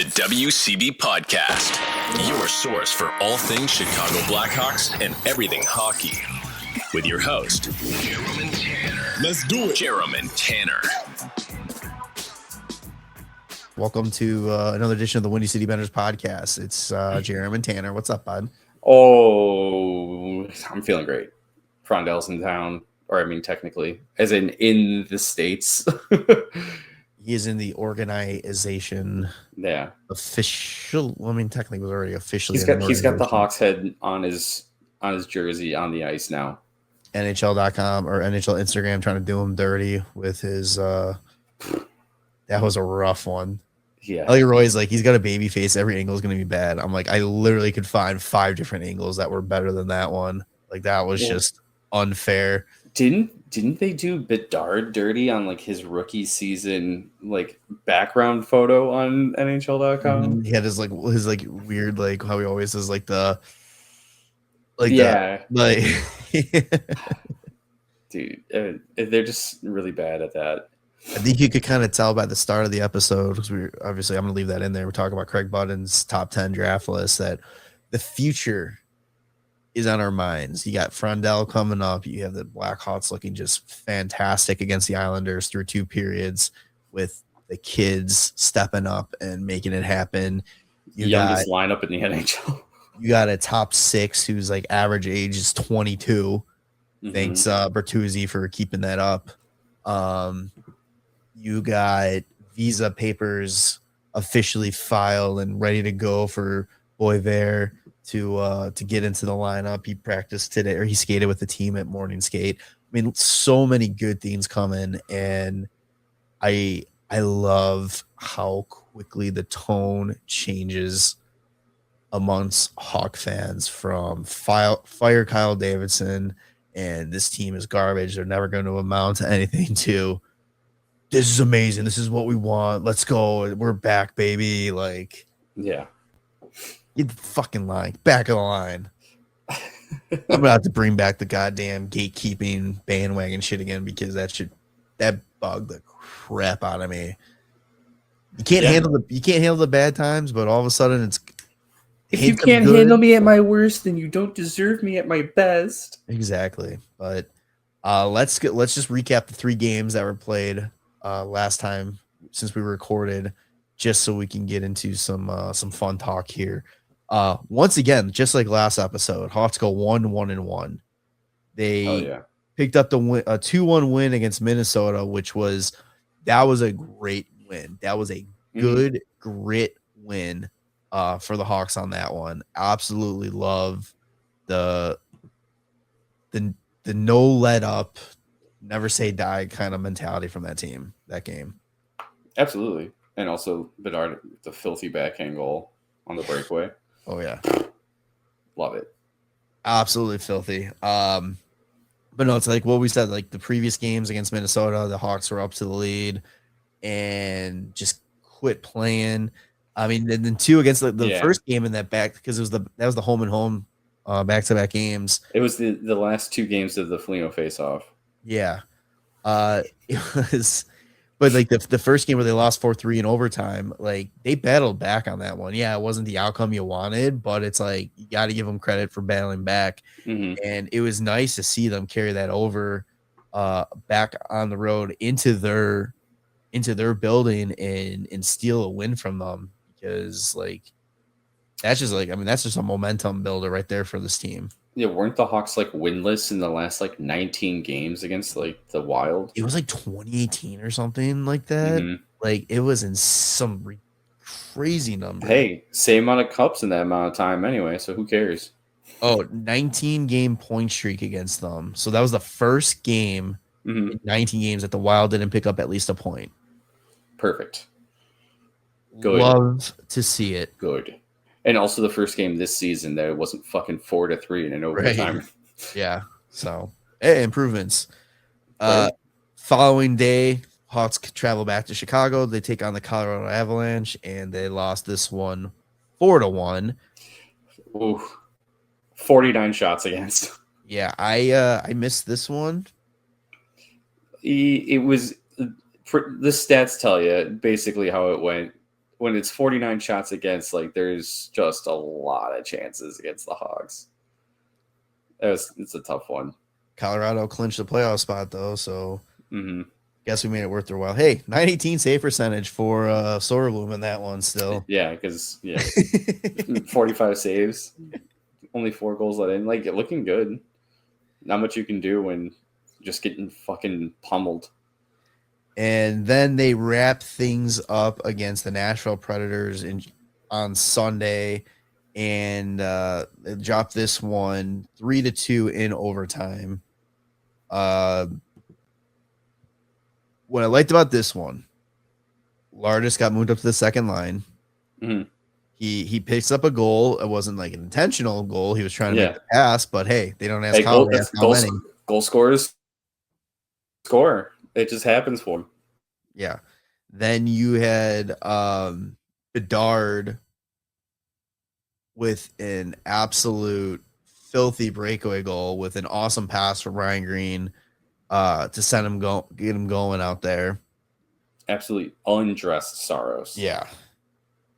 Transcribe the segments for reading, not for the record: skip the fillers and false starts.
The WCB Podcast, your source for all things Chicago Blackhawks and everything hockey. With your host, Jerome and Tanner. Let's do it. Jerome and Tanner. Welcome to another edition of the Windy City Benders Podcast. It's Jerome and Tanner. What's up, bud? Oh, I'm feeling great. Frondell's in town, or I mean, technically, as in the States. He is in the organization. Yeah. Official. Well, I mean, technically, he was already officially. He's got the Hawks head on his jersey on the ice now. NHL.com or NHL Instagram trying to do him dirty with his. That was a rough one. Yeah. Ellie Roy's like, he's got a baby face. Every angle is going to be bad. I'm like, I literally could find 5 different angles that were better than that one. Like, that was just unfair. Didn't they do Bedard dirty on like his rookie season like background photo on NHL.com? He had his weird like how he always does like the dude, they're just really bad at that. I think you could kind of tell by the start of the episode, because I'm going to leave that in there. We're talking about Craig Button's top 10 draft list, that the future is on our minds. You got Frondell coming up. You have the Blackhawks looking just fantastic against the Islanders through 2 periods, with the kids stepping up and making it happen. Youngest lineup in the NHL. You got a top 6 whose like average age is 22. Mm-hmm. Thanks Bertuzzi for keeping that up. You got visa papers officially filed and ready to go for Boisvert to get into the lineup. He practiced today, or he skated with the team at morning skate. I mean, so many good things coming, and I love how quickly the tone changes amongst Hawk fans from fire Kyle Davidson and this team is garbage, they're never going to amount to anything, to this is amazing, this is what we want, let's go, we're back, baby. Like, yeah, get the fucking line, back of the line. I'm gonna have to bring back the goddamn gatekeeping bandwagon shit again, because that bugged the crap out of me. You can't handle the bad times, but all of a sudden it's, if you can't handle me at my worst, then you don't deserve me at my best. Exactly. But let's just recap the 3 games that were played last time since we recorded, just so we can get into some fun talk here. Once again, just like last episode, Hawks go 1-1-1. They picked up a 2-1 win against Minnesota, that was a great win. That was a good grit win for the Hawks on that one. Absolutely love the no let up, never say die kind of mentality from that team, that game. Absolutely. And also Bedard, the filthy backhand goal on the breakaway. Oh yeah. Love it. Absolutely filthy. But no, it's like what we said, like the previous games against Minnesota, the Hawks were up to the lead and just quit playing. I mean, then 2 against the first game in that back, because that was the home and home back-to-back games. It was the last 2 games of the Foligno face-off. Yeah. It was, but like the first game where they lost 4-3 in overtime, like they battled back on that one. Yeah, it wasn't the outcome you wanted, but it's like you got to give them credit for battling back. Mm-hmm. And it was nice to see them carry that over back on the road into their building and steal a win from them, because like that's just a momentum builder right there for this team. Yeah, weren't the Hawks like winless in the last like 19 games against like the Wild? It was like 2018 or something like that. Mm-hmm. Like it was in some crazy number. Hey, same amount of cups in that amount of time anyway, so who cares? 19 game point streak against them. So that was the first game in 19 games that the Wild didn't pick up at least a point. Perfect. Good. Love to see it. Good. And also the first game this season that it wasn't fucking 4-3 in an overtime. Right. Yeah. So improvements. Following day, Hawks travel back to Chicago. They take on the Colorado Avalanche, and they lost this one 4-1. Ooh, 49 shots against. Yeah, I missed this one. It was, the stats tell you basically how it went. when it's 49 shots against, like there's just a lot of chances against the Hawks. It's a tough one. Colorado clinched the playoff spot though, so guess we made it worth their while. Hey, 918 save percentage for Soderblom in that one still. Yeah, because 45 saves, only 4 goals let in, like looking good. Not much you can do when just getting fucking pummeled. And then they wrap things up against the Nashville Predators on Sunday, and they dropped this one 3-2 in overtime. What I liked about this one, Lardis got moved up to the second line. Mm-hmm. He picks up a goal. It wasn't like an intentional goal. He was trying to make the pass, but hey, they don't ask how many. Goal scorers score. It just happens for him. Yeah. Then you had Bedard with an absolute filthy breakaway goal with an awesome pass from Ryan Green to send him get him going out there. Absolutely undressed Saros. Yeah.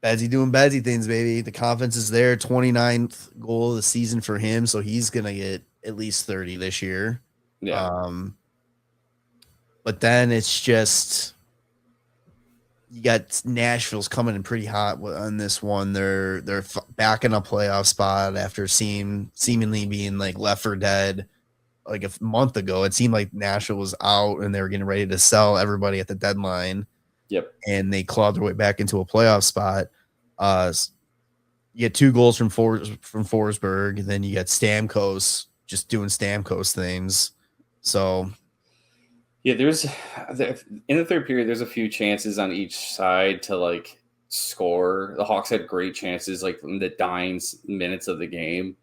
Bedsy doing Bedsy things, baby. The confidence is there. 29th goal of the season for him, so he's going to get at least 30 this year. Yeah. But then it's just you got Nashville's coming in pretty hot on this one. They're back in a playoff spot after seemingly being like left for dead like a month ago. It seemed like Nashville was out and they were getting ready to sell everybody at the deadline. Yep. And they clawed their way back into a playoff spot. You get 2 goals from Forsberg, and then you got Stamkos just doing Stamkos things. So yeah, there's in the third period, there's a few chances on each side to like score. The Hawks had great chances like in the dying minutes of the game,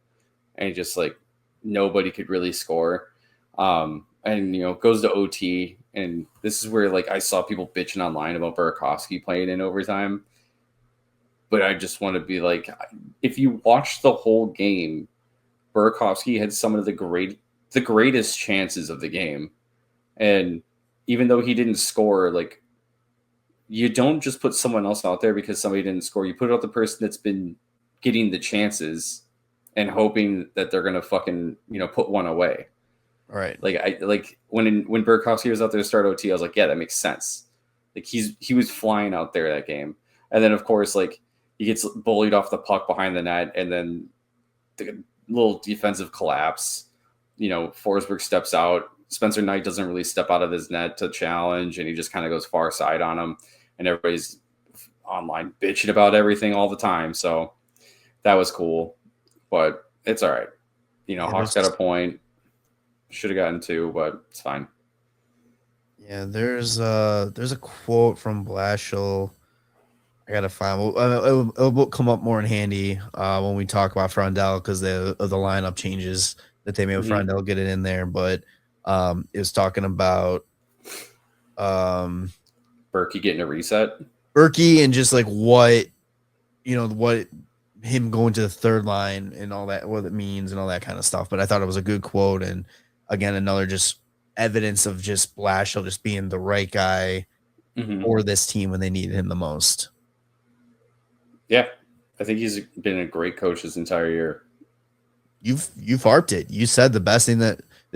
and just like nobody could really score. And it goes to OT, and this is where like I saw people bitching online about Burakovsky playing in overtime. But I just want to be like, if you watch the whole game, Burakovsky had some of the greatest chances of the game. And even though he didn't score, like you don't just put someone else out there because somebody didn't score. You put out the person that's been getting the chances and hoping that they're gonna fucking put one away. All right. Like when Burakovsky was out there to start OT, I was like, yeah, that makes sense. Like he was flying out there that game, and then of course like he gets bullied off the puck behind the net, and then the little defensive collapse. Forsberg steps out. Spencer Knight doesn't really step out of his net to challenge, and he just kind of goes far side on him, and everybody's online bitching about everything all the time. So that was cool, but it's all right. Hawks got a point. Should have gotten 2, but it's fine. Yeah, there's a quote from Blashill. I gotta find. It will come up more in handy when we talk about Frondell because of the lineup changes that they made with Frondell get it in there. But it was talking about Berkey getting a reset. Berkey and just like what him going to the third line and all that, what it means and all that kind of stuff. But I thought it was a good quote, and again another just evidence of just Blashill just being the right guy for this team when they needed him the most. Yeah, I think he's been a great coach this entire year. You've harped it. You said the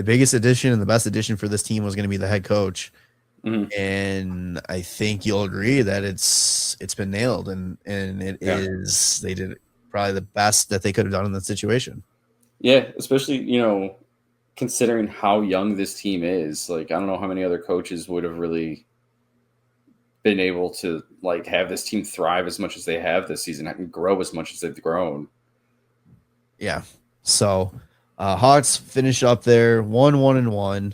biggest addition and the best addition for this team was going to be the head coach. And I think you'll agree that it's been nailed and it is. They did probably the best that they could have done in that situation. Yeah, especially considering how young this team is. Like I don't know how many other coaches would have really been able to like have this team thrive as much as they have this season and grow as much as they've grown. Yeah. So Hawks finish up there 1-1-1.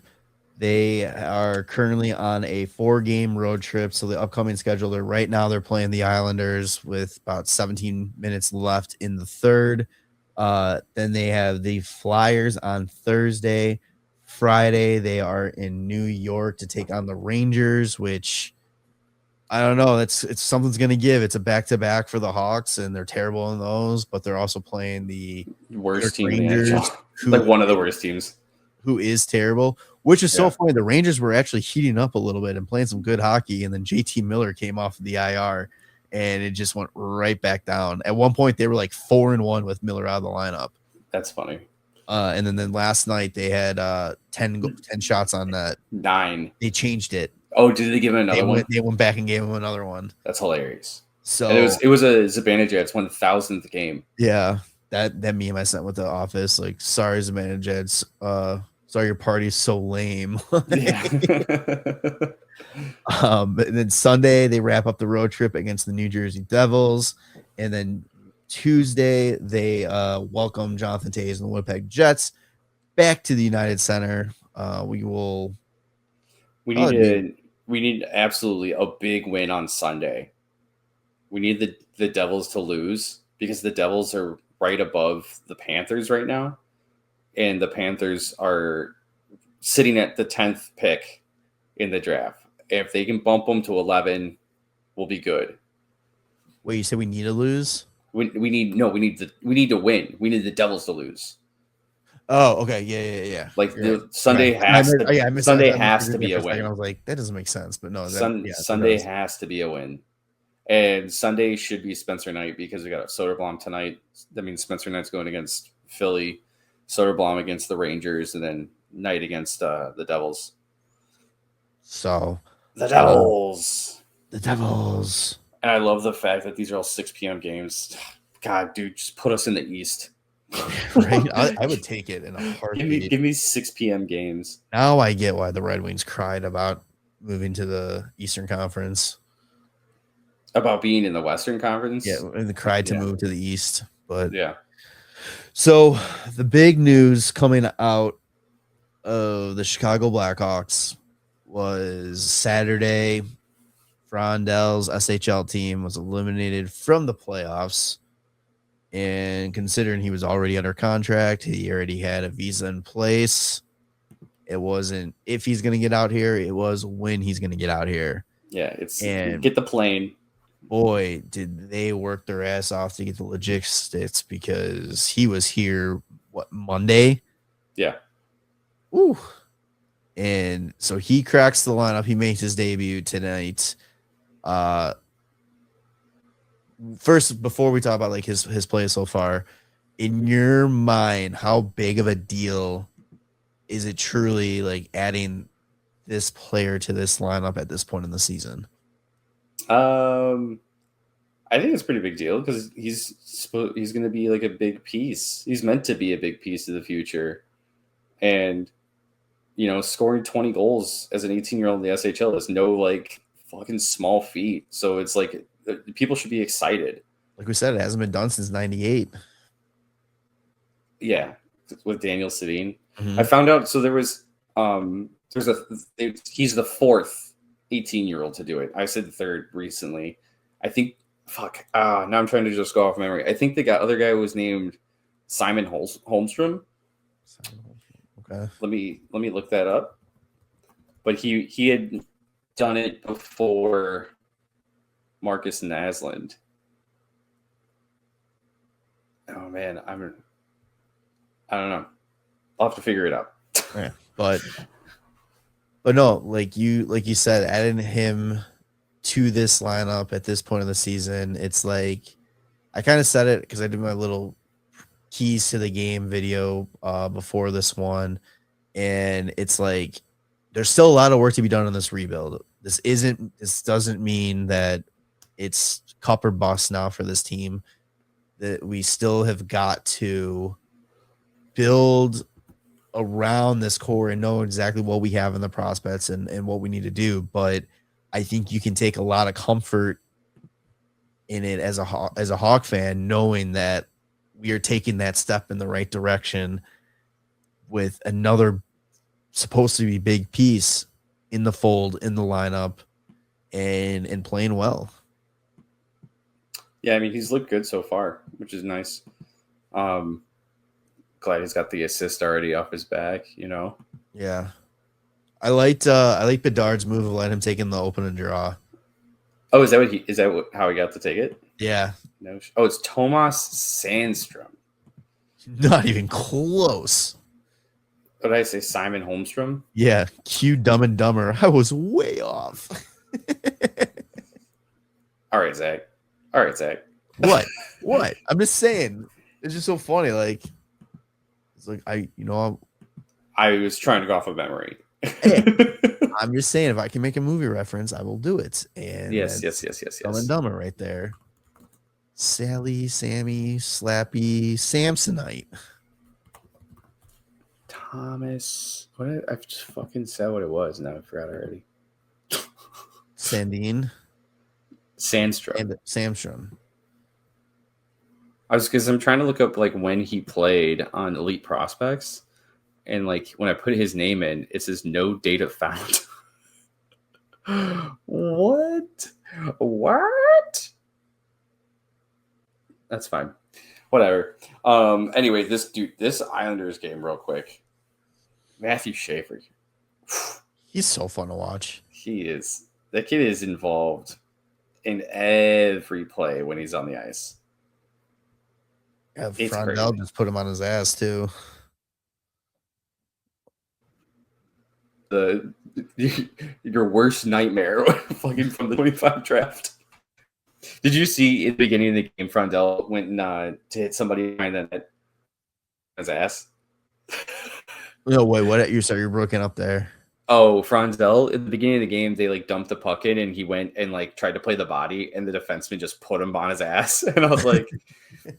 They are currently on a 4-game road trip. So the upcoming schedule, they're playing the Islanders with about 17 minutes left in the third. Then they have the Flyers on Thursday. Friday, they are in New York to take on the Rangers, which I don't know. It's something's going to give. It's a back-to-back for the Hawks, and they're terrible in those, but they're also playing the worst team Rangers, in the NHL. Like one of the worst teams. Who is terrible, which is so funny. The Rangers were actually heating up a little bit and playing some good hockey, and then JT Miller came off of the IR, and it just went right back down. At one point, they were like 4-1 with Miller out of the lineup. That's funny. And then last night they had 10 shots on net. 9. They changed it. Oh, did they give him another one? They went back and gave him another one. That's hilarious. So and it was a Zibanejad's 1,000th game. Yeah, that meme I sent with the office, like, sorry Zibanejad's, sorry your party's so lame. Yeah. And then Sunday they wrap up the road trip against the New Jersey Devils, and then Tuesday they welcome Jonathan Toews and the Winnipeg Jets back to the United Center. We need absolutely a big win on Sunday. We need the Devils to lose because the Devils are right above the Panthers right now, and the Panthers are sitting at the 10th pick in the draft. If they can bump them to 11, we'll be good. Wait, you said we need to lose? We need to win. We need the Devils to lose. Oh, okay, yeah. Like Sunday has to be a win. I was like, that doesn't make sense, but no, Sunday has to be a win. And Sunday should be Spencer night because we got Soderblom tonight. That means Spencer night's going against Philly, Soderblom against the Rangers, and then night against the Devils. So the Devils. And I love the fact that these are all 6 p.m. games. God, dude, just put us in the East. Right? I would take it in a heartbeat. Give me 6 p.m. games. Now I get why the Red Wings cried about moving to the Eastern Conference. About being in the Western Conference? Yeah, and the cried to move to the East. But yeah. So the big news coming out of the Chicago Blackhawks was Saturday. Frondell's SHL team was eliminated from the playoffs. And considering he was already under contract, he already had a visa in place. It wasn't if he's going to get out here, it was when he's going to get out here. Yeah, get the plane. Boy, did they work their ass off to get the logistics because he was here, Monday? Yeah. Ooh. And so he cracks the lineup. He makes his debut tonight. First, before we talk about like his play so far, in your mind, how big of a deal is it truly like adding this player to this lineup at this point in the season? I think it's a pretty big deal because he's going to be like a big piece. He's meant to be a big piece of the future, and scoring 20 goals as an 18-year-old in the SHL is no like fucking small feat. So it's like people should be excited. Like we said, it hasn't been done since '98. Yeah, with Daniel Sedin. Mm-hmm. I found out. So there was he's the 4th 18-year-old to do it. I said the 3rd recently. I think. Now I'm trying to just go off memory. I think the other guy was named Simon Holmstrom. Okay. Let me look that up. But he had done it before Marcus Naslund. Oh man, I don't know. I'll have to figure it out. Yeah, but no, like you said, adding him to this lineup at this point of the season, it's like I kind of said it because I did my little keys to the game video before this one, and it's like there's still a lot of work to be done in this rebuild. This doesn't mean that it's cup or bust now for this team. That we still have got to build around this core and know exactly what we have in the prospects and what we need to do. But I think you can take a lot of comfort in it as a Hawk fan, knowing that we are taking that step in the right direction with another supposed to be big piece in the fold, in the lineup, and playing well. Yeah, I mean, he's looked good so far, which is nice. Glad he's got the assist already off his back, Yeah. I like Bedard's move of letting him take in the open and draw. Oh, is that how he got the ticket? Yeah. No. Oh, it's Tomas Sandstrom. Not even close. What did I say? Simon Holmstrom? Yeah. Cue Dumb and Dumber. I was way off. All right, Zach. All right, Zach. What? What? I'm just saying. It's just so funny. Like, it's like I was trying to go off of memory. Hey, I'm just saying, if I can make a movie reference, I will do it. And yes. Dumb and Dumber right there. Sally, Sammy, Slappy, Samsonite. Thomas. What? I just fucking said what it was. Now I forgot already. Sandine. Sandstrom. Samstrom. Because I'm trying to look up like when he played on Elite Prospects, and like when I put his name in, it says no data found. What? That's fine. Whatever. Anyway, this Islanders game, real quick. Matthew Schaefer. He's so fun to watch. He is. That kid is involved in every play when he's on the ice. Yeah, Frondell just put him on his ass too. Your worst nightmare fucking from the 25 draft. Did you see at the beginning of the game, Frondell went to hit somebody behind the net? His ass. No, wait, what? You're broken up there. Oh, Frondell, at the beginning of the game, they like dumped the puck in and he went and like tried to play the body and the defenseman just put him on his ass. And I was like,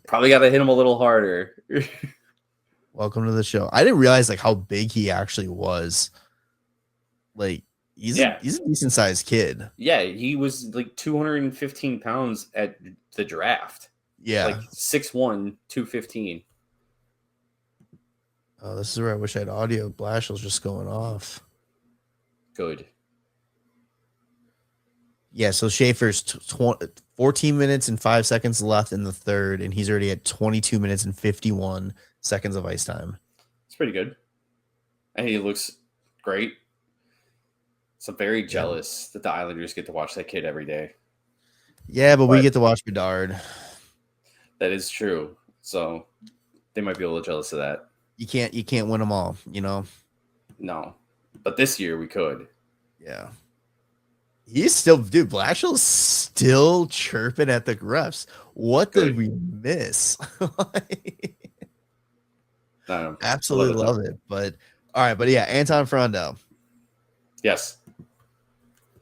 probably got to hit him a little harder. Welcome to the show. I didn't realize like how big he actually was. Like he's a decent sized kid. Yeah, he was like 215 pounds at the draft. Yeah. Like 6'1", 215. Oh, this is where I wish I had audio. Blashill's just going off. Good. Yeah, so Schaefer's 14 minutes and 5 seconds left in the third, and he's already at 22 minutes and 51 seconds of ice time. It's pretty good. And he looks great. So I'm very jealous that the Islanders get to watch that kid every day. Yeah, but we get to watch Bedard. That is true. So they might be a little jealous of that. You can't win them all, you know? No. But this year we could. Yeah. He's still, dude, Blashill's still chirping at the refs. What did we miss? Absolutely love it. But all right, but yeah, Anton Frondell. Yes.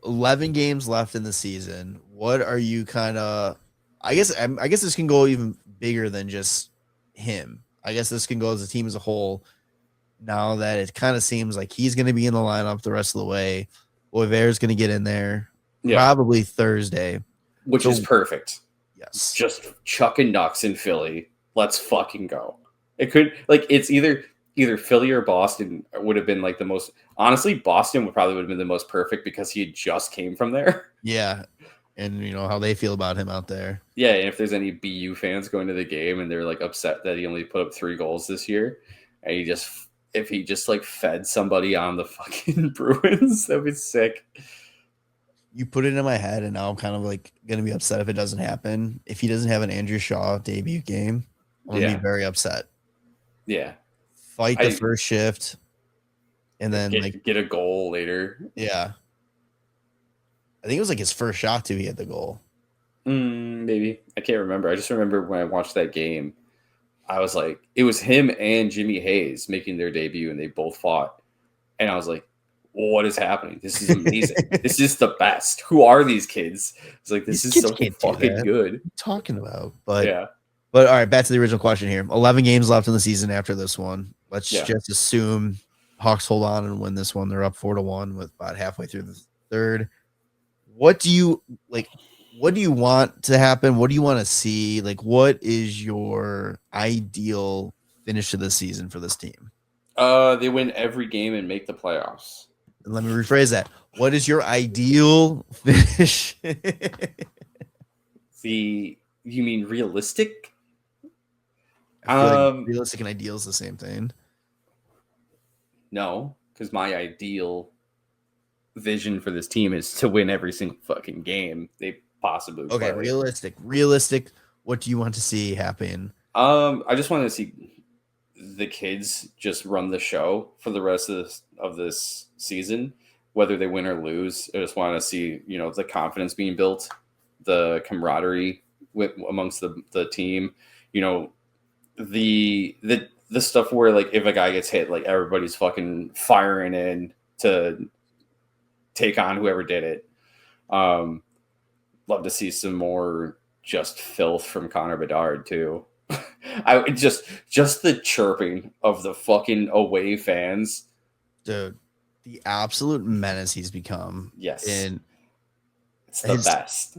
11 games left in the season. What are you kind of I guess this can go even bigger than just him. I guess this can go as a team as a whole. Now that it kind of seems like he's going to be in the lineup the rest of the way. Boisvert's going to get in there probably Thursday. Which is perfect. Yes. Just chucking Ducks in Philly. Let's fucking go. It could, like, it's either Philly or Boston would have been like the most, honestly, Boston would have been the most perfect because he just came from there. Yeah. And you know how they feel about him out there. Yeah. And if there's any BU fans going to the game and they're like upset that he only put up 3 goals this year, and if he just like fed somebody on the fucking Bruins, that'd be sick. You put it in my head, and now I'm kind of like going to be upset if it doesn't happen. If he doesn't have an Andrew Shaw debut game, I'm going to be very upset. Yeah. Fight the first shift and then get a goal later. Yeah. I think it was like his first shot too. He had the goal. Maybe. I can't remember. I just remember when I watched that game, I was like, it was him and Jimmy Hayes making their debut and they both fought. And I was like, what is happening? This is amazing. This is the best. Who are these kids? It's like, this is so fucking good. What are you talking about? But yeah. But all right, back to the original question here. 11 games left in the season after this one. Let's just assume Hawks hold on and win this one. They're up 4-1 with about halfway through the third. What do you like? What do you want to happen? What do you want to see? Like, what is your ideal finish to the season for this team? They win every game and make the playoffs. And let me rephrase that. What is your ideal finish? You mean realistic? I feel like realistic and ideal is the same thing. No, because my ideal vision for this team is to win every single fucking game they possibly play. Realistic. What do you want to see happen? I just want to see the kids just run the show for the rest of this season, whether they win or lose. I just want to see, the confidence being built, the camaraderie amongst the team. You know, the stuff where like if a guy gets hit, like everybody's fucking firing in to take on whoever did it. Love to see some more just filth from Connor Bedard too. I just the chirping of the fucking away fans. Dude, the absolute menace he's become. Yes. And it's the best.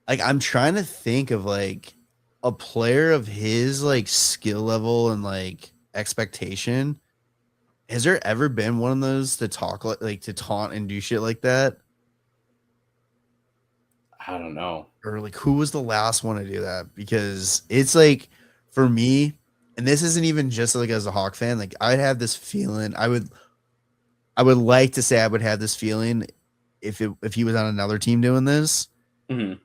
Like, I'm trying to think of like a player of his like skill level and like expectation. Has there ever been one of those to talk like to taunt and do shit like that? I don't know. Or like who was the last one to do that? Because it's like for me, and this isn't even just like as a Hawk fan, like I'd have this feeling I would like to say I would have this feeling if he was on another team doing this. Mm-hmm.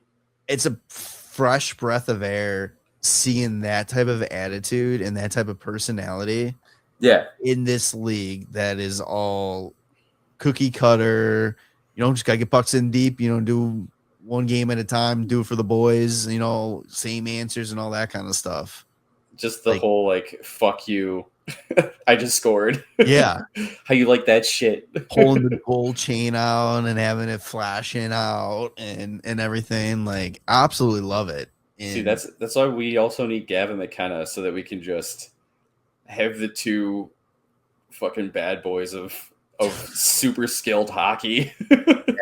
It's a fresh breath of air seeing that type of attitude and that type of personality. Yeah. In this league that is all cookie cutter, you know, just gotta get pucks in deep, you know, do one game at a time, do it for the boys, you know, same answers and all that kind of stuff. Just the whole like fuck you. I just scored. Yeah. How you like that shit? Pulling the gold chain out and having it flashing out and everything. Like, absolutely love it. And see, that's why we also need Gavin McKenna so that we can just have the two fucking bad boys of super skilled hockey.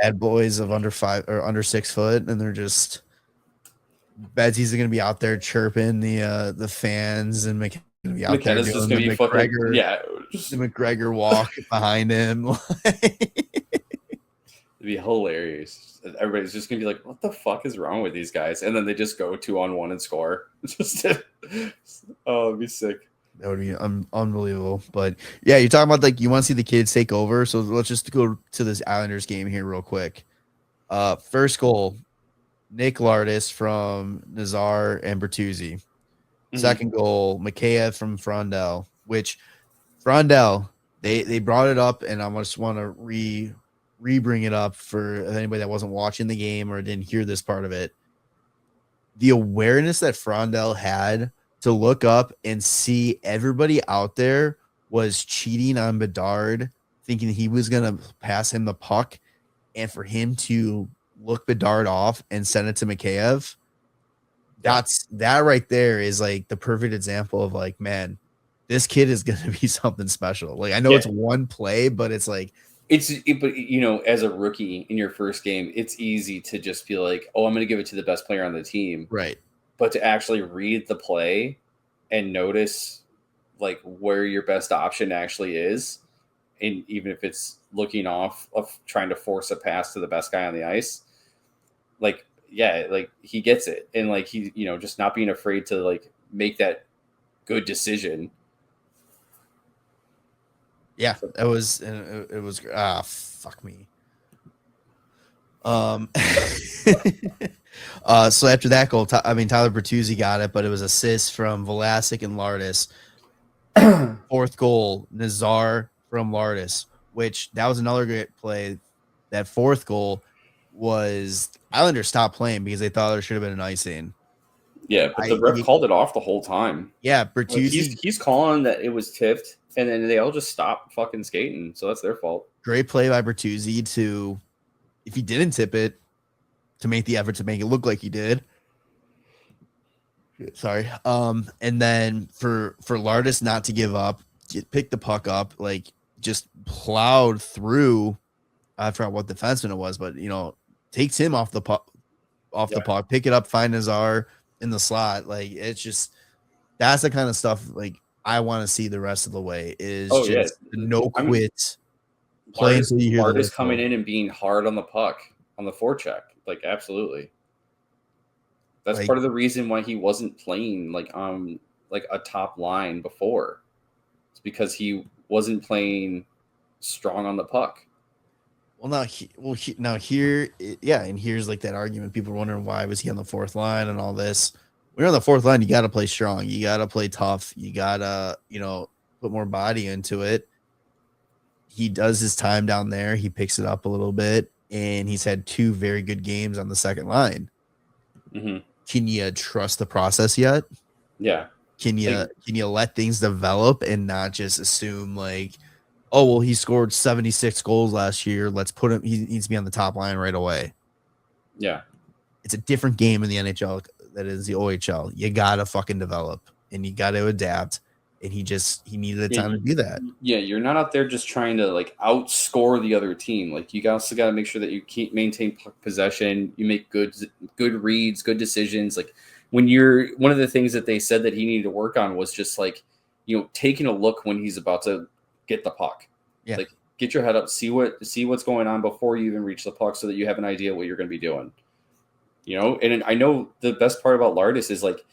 Bad boys of under 5 or under 6 foot, and they're just Betsy's gonna be out there chirping the fans, and McKenna's just gonna be fucking the McGregor walk behind him. It'd be hilarious. Everybody's just gonna be like, "What the fuck is wrong with these guys?" And then they just go 2-on-1 and score. It'd be sick. That would be unbelievable. But yeah, you're talking about like you want to see the kids take over. So let's just go to this Islanders game here real quick. First goal, Nick Lardis from Nazar and Bertuzzi. Mm-hmm. Second goal, Mikheyev from Frondell. Which Frondell, they brought it up, and I just want to re-bring it up for anybody that wasn't watching the game or didn't hear this part of it. The awareness that Frondell had to look up and see everybody out there was cheating on Bedard, thinking he was going to pass him the puck, and for him to look Bedard off and send it to Mikheyev. That right there is like the perfect example of like, man, this kid is going to be something special. Like, I know it's one play, but it's like, but you know, as a rookie in your first game, it's easy to just be like, oh, I'm going to give it to the best player on the team. Right. But to actually read the play and notice like where your best option actually is, and even if it's looking off of trying to force a pass to the best guy on the ice, like, yeah, like he gets it. And like, he, you know, just not being afraid to like make that good decision. Yeah, it was fuck me. So after that goal, Tyler Bertuzzi got it, but it was assists from Vlasic and Lardis. Fourth goal, Nazar from Lardis, which that was another great play. That fourth goal was Islanders stopped playing because they thought there should have been an icing. Yeah, but the ref called it off the whole time. Yeah, Bertuzzi. Like he's calling that it was tipped, and then they all just stopped fucking skating. So that's their fault. Great play by Bertuzzi to, if he didn't tip it, to make the effort to make it look like he did. Sorry. And then for Lardis not to give up, pick the puck up, like just plowed through. I forgot what defenseman it was, but you know, takes him off the puck, the puck, pick it up, find Nazar in the slot. Like, it's just, that's the kind of stuff like I want to see the rest of the way is no quit. Play until you hear Lardis coming in and being hard on the puck on the forecheck. Like, absolutely. That's part of the reason why he wasn't playing like on like a top line before. It's because he wasn't playing strong on the puck. Well, and here's like that argument. People are wondering why was he on the fourth line and all this. When you're on the fourth line, you got to play strong. You got to play tough. You got to, you know, put more body into it. He does his time down there. He picks it up a little bit, and he's had 2 very good games on the second line. Mm-hmm. can you trust the process yet? Yeah. Can you let things develop and not just assume like, oh well, he scored 76 goals last year, let's put him, he needs to be on the top line right away. Yeah. It's a different game in the NHL that is the OHL. You gotta fucking develop and you gotta adapt. And he needed the time to do that. Yeah, you're not out there just trying to like outscore the other team. Like you also got to make sure that you keep maintain possession. You make good reads, good decisions. Like when you're one of the things that they said that he needed to work on was just like, taking a look when he's about to get the puck. Yeah. Like get your head up, see what's going on before you even reach the puck, so that you have an idea what you're going to be doing. And I know the best part about Lardis is like,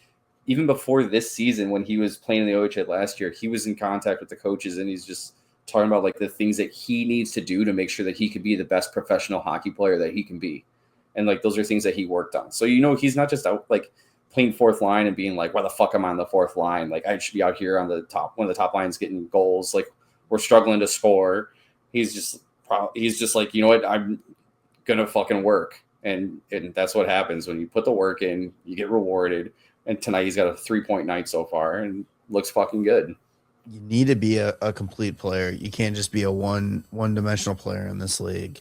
even before this season, when he was playing in the OHL last year, he was in contact with the coaches, and he's just talking about like the things that he needs to do to make sure that he could be the best professional hockey player that he can be. And like, those are things that he worked on. So, he's not just out like playing fourth line and being like, why the fuck am I on the fourth line? Like I should be out here on the top, one of the top lines getting goals. Like we're struggling to score. He's just like, you know what? I'm going to fucking work. And that's what happens when you put the work in, you get rewarded. And tonight he's got a 3-point night so far and looks fucking good. You need to be a complete player. You can't just be a one-dimensional player in this league.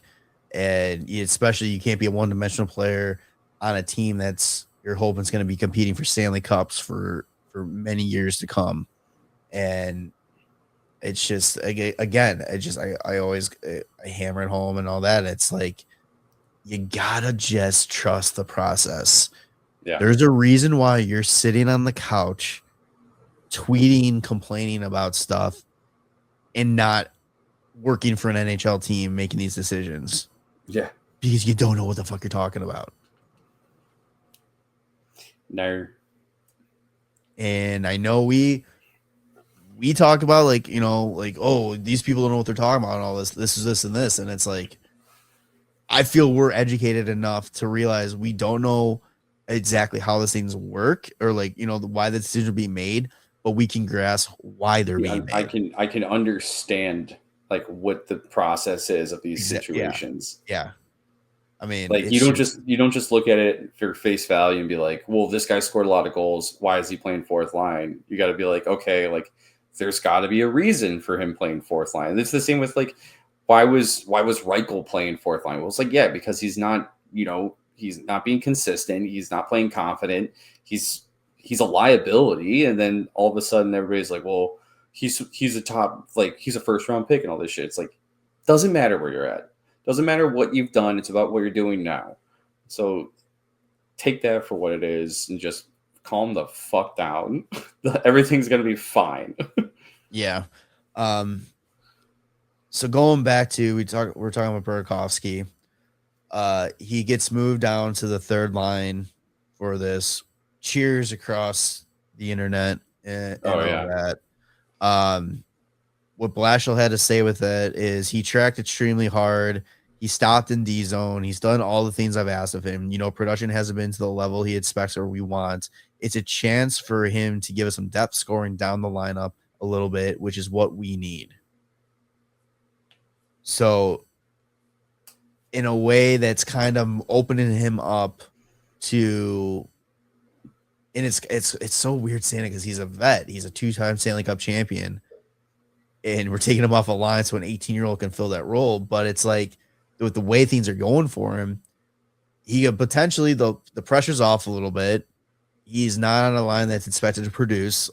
And especially you can't be a one-dimensional player on a team that's you're hoping is going to be competing for Stanley Cups for many years to come. And it's just, again, I always hammer it home and all that. It's like, you gotta just trust the process. Yeah. There's a reason why you're sitting on the couch tweeting, complaining about stuff, and not working for an NHL team making these decisions. Yeah. Because you don't know what the fuck you're talking about. No. And I know we talked about like, oh, these people don't know what they're talking about and all this is this and this. And it's like, I feel we're educated enough to realize we don't know exactly how these things work or like, why the decision will be made, but we can grasp why they're being made. I can understand like what the process is of these situations. Yeah. I mean, like you don't just look at it for face value and be like, well, this guy scored a lot of goals. Why is he playing fourth line? You got to be like, okay, like there's got to be a reason for him playing fourth line. And it's the same with like, why was Reichel playing fourth line? Well, it's like, yeah, because he's not, he's not being consistent. He's not playing confident. He's a liability. And then all of a sudden everybody's like, well, he's a top, like he's a first round pick and all this shit. It's like, doesn't matter where you're at. Doesn't matter what you've done. It's about what you're doing now. So take that for what it is and just calm the fuck down. Everything's going to be fine. Yeah. So going back to we're talking about Burakovsky. He gets moved down to the third line for this. Cheers across the internet and all that. What Blashill had to say with it is he tracked extremely hard. He stopped in D zone. He's done all the things I've asked of him. Production hasn't been to the level he expects or we want. It's a chance for him to give us some depth scoring down the lineup a little bit, which is what we need. So in a way that's kind of opening him up to, and it's so weird saying it because he's a vet. He's a 2-time Stanley Cup champion. And we're taking him off a line so an 18-year-old can fill that role. But it's like with the way things are going for him, he could potentially the pressure's off a little bit. He's not on a line that's expected to produce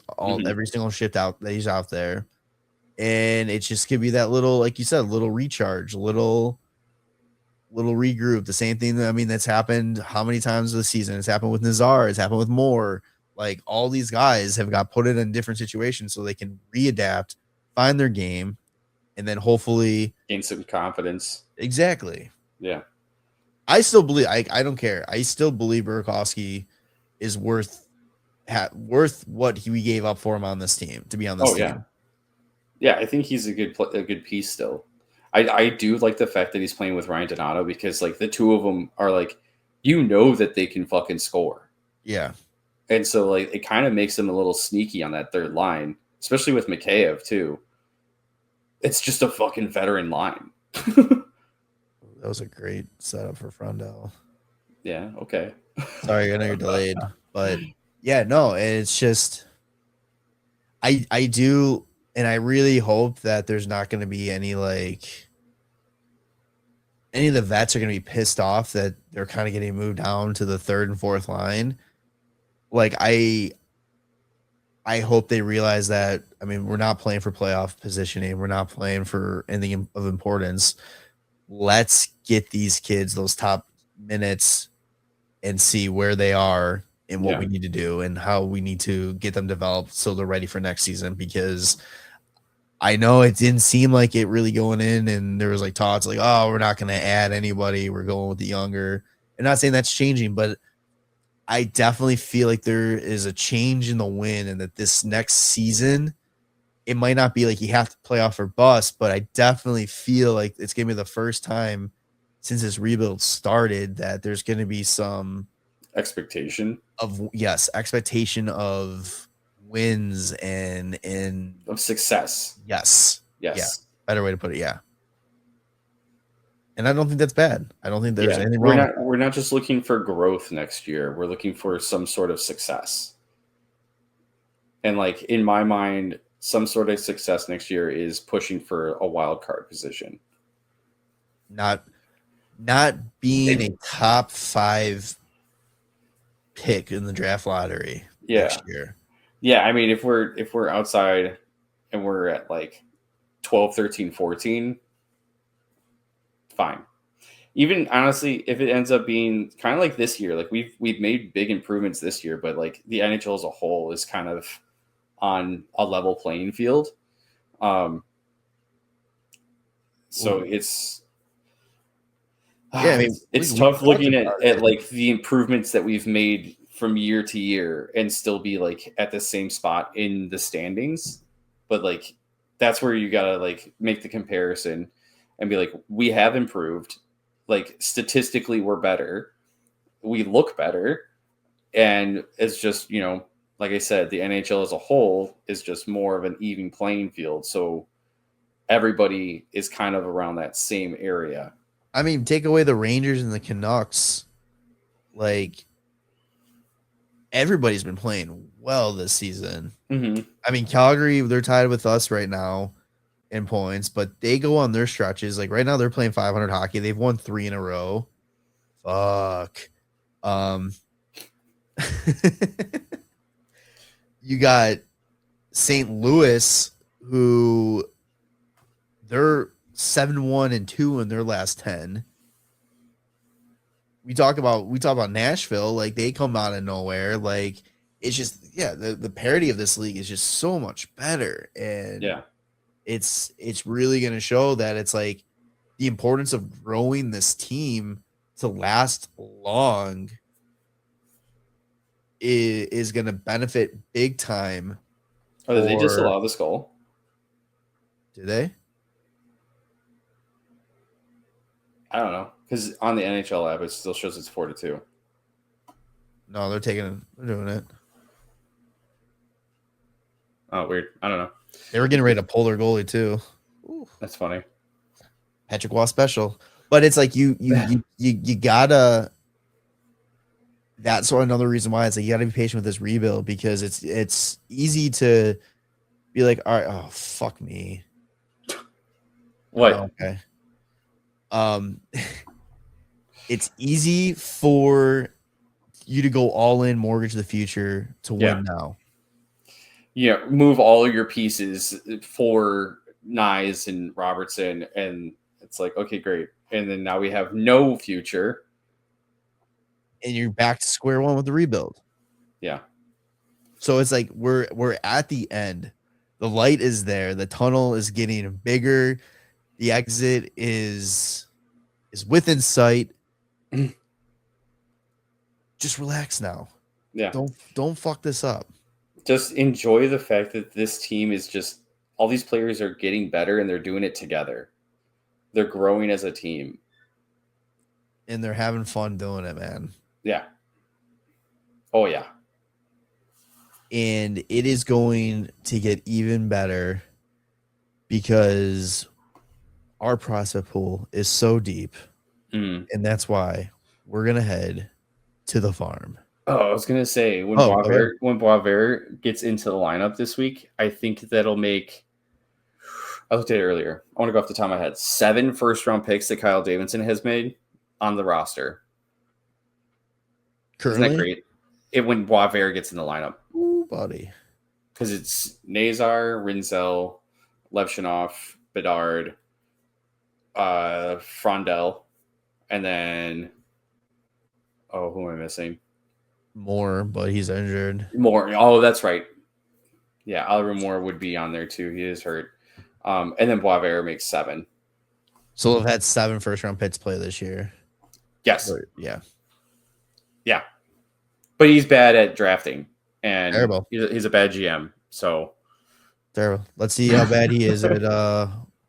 every single shift out that he's out there. And it just could be that little, like you said, little recharge, little regroup. The same thing that's happened how many times this season? It's happened with Nazar. It's happened with Moore. Like all these guys have got put in different situations so they can readapt, find their game, and then hopefully gain some confidence. Exactly. Yeah. I still believe, I don't care. I still believe Burakovsky is worth what we gave up for him on this team to be on this team. Yeah. Yeah, I think he's a good piece still. I do like the fact that he's playing with Ryan Donato because like the two of them are like, that they can fucking score. Yeah. And so like it kind of makes them a little sneaky on that third line, especially with Mikheyev too. It's just a fucking veteran line. That was a great setup for Frondell. Yeah. Okay. Sorry, I know you're delayed, but yeah, no, it's just I do, and I really hope that there's not going to be any of the vets are going to be pissed off that they're kind of getting moved down to the third and fourth line. Like I hope they realize that. I mean, we're not playing for playoff positioning. We're not playing for anything of importance. Let's get these kids those top minutes and see where they are and what we need to do and how we need to get them developed so they're ready for next season. Because I know it didn't seem like it really going in, and there was like talks like, oh, we're not going to add anybody. We're going with the younger. I'm not saying that's changing, but I definitely feel like there is a change in the wind, and that this next season, it might not be like you have to play off or bust, but I definitely feel like it's going to be the first time since this rebuild started that there's going to be some expectation of wins and of success. Yes. Yeah. Better way to put it. Yeah. And I don't think that's bad. I don't think there's anything wrong. We're not just looking for growth next year. We're looking for some sort of success. And like in my mind, some sort of success next year is pushing for a wild card position. Not being a top 5 pick in the draft lottery next year. Yeah, I mean if we're outside and we're at like 12, 13, 14, fine. Even honestly, if it ends up being kind of like this year, like we've made big improvements this year, but like the NHL as a whole is kind of on a level playing field. So it's I mean, it's tough looking at like the improvements that we've made from year to year and still be like at the same spot in the standings. But like that's where you gotta like make the comparison and be like, we have improved. Like statistically, we're better. We look better. And it's just, you know, like I said, the NHL as a whole is just more of an even playing field. So everybody is kind of around that same area. I mean, take away the Rangers and the Canucks. Like, everybody's been playing well this season. Mm-hmm. I mean, Calgary, they're tied with us right now in points, but they go on their stretches. Like right now, they're playing 500 hockey. They've won 3 in a row. Fuck. You got St. Louis, who they're 7-1-2 in their last 10. We talk about Nashville, like they come out of nowhere. Like it's just the parity of this league is just so much better. And it's really gonna show that it's like the importance of growing this team to last long is gonna benefit big time. Oh, did they just allow this goal? Do they? I don't know. Because on the NHL app, it still shows it's 4-2. No, they're doing it. Oh, weird. I don't know. They were getting ready to pull their goalie too. Ooh, that's funny. Patrick Waugh special. But it's like you gotta. That's another reason why it's like you gotta be patient with this rebuild, because it's easy to be like, all right, oh fuck me. What? Oh, okay. It's easy for you to go all in, mortgage the future to win now. Yeah, move all of your pieces for Nyes and Robertson, and it's like, okay, great. And then now we have no future. And you're back to square one with the rebuild. Yeah. So it's like we're at the end. The light is there. The tunnel is getting bigger. The exit is within sight. Just relax now. Yeah. Don't fuck this up. Just enjoy the fact that this team is just all these players are getting better and they're doing it together. They're growing as a team. And they're having fun doing it, man. Yeah. Oh, yeah. And it is going to get even better because our prospect pool is so deep. And that's why we're going to head to the farm. Oh, I was gonna say when Okay. Boisvert gets into the lineup this week, I think that'll make. I looked at it earlier. I want to go off the top of my head. 7 first-round picks that Kyle Davidson has made on the roster. Isn't that Currently? great? When Boisvert gets in the lineup. Ooh, buddy. Because it's Nazar, Rinzel, Levshunov, Bedard, Frondell, and then who am I missing? More, but he's injured. Moore. Oh, that's right. Yeah, Oliver Moore would be on there too. He is hurt. And then Boisvert makes 7. So we've had 7 first-round picks play this year. Yes. Yeah. Yeah. But he's bad at drafting. And Terrible. He's a bad GM. So Terrible. Let's see how bad he is at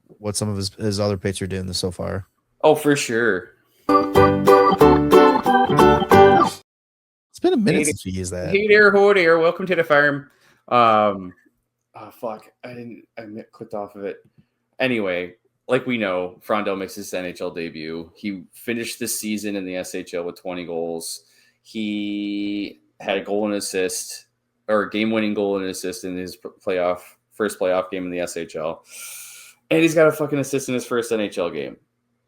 what some of his other picks are doing so far. Oh, for sure. It's been a minute since we used that. Hey there, ho there. Welcome to the farm. Fuck. I clicked off of it. Anyway, like we know, Frondell makes his NHL debut. He finished the season in the SHL with 20 goals. He had a goal and assist, or a game-winning goal and assist in his first playoff game in the SHL. And he's got a fucking assist in his first NHL game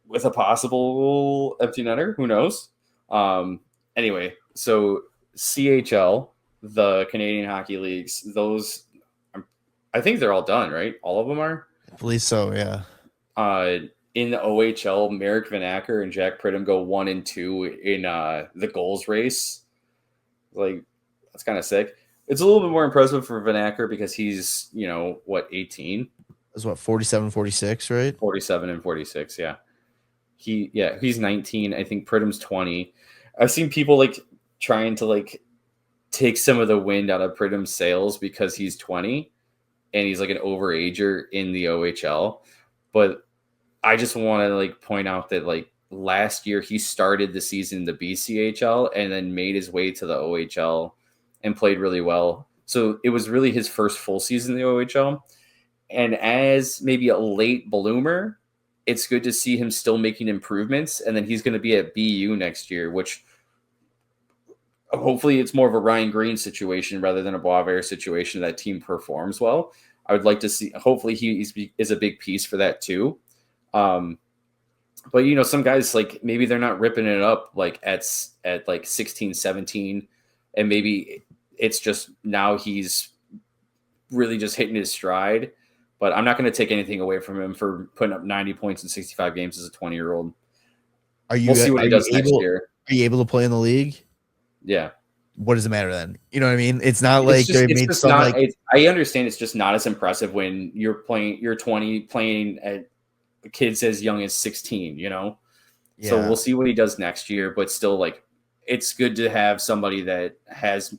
with a possible empty netter. Who knows? Anyway, so CHL, the Canadian Hockey Leagues, those, I think they're all done, right? All of them are? I believe so, yeah. In the OHL, Merrick Vanacker and Jack Pridham go 1 and 2 in the goals race. Like, that's kind of sick. It's a little bit more impressive for Vanacker because he's, 18? That's what, 47, 46, right? 47 and 46, yeah. He's 19. I think Pridham's 20. I've seen people trying to take some of the wind out of Pridham's sails because he's 20 and he's an overager in the OHL. But I just want to point out that last year he started the season in the BCHL and then made his way to the OHL and played really well. So it was really his first full season in the OHL. And as maybe a late bloomer, it's good to see him still making improvements. And then he's going to be at BU next year, which hopefully it's more of a Ryan Green situation rather than a Boisvert situation. That team performs well. I would like to see, hopefully he is a big piece for that too. But some guys maybe they're not ripping it up at 16, 17, and maybe it's just now he's really just hitting his stride. But I'm not going to take anything away from him for putting up 90 points in 65 games as a 20-year-old. We'll see what he does next year. Are you able to play in the league? Yeah. What does it matter then? You know what I mean? It's not like they made some I understand it's just not as impressive when you're 20 playing at kids as young as 16, Yeah. So we'll see what he does next year, but still it's good to have somebody that has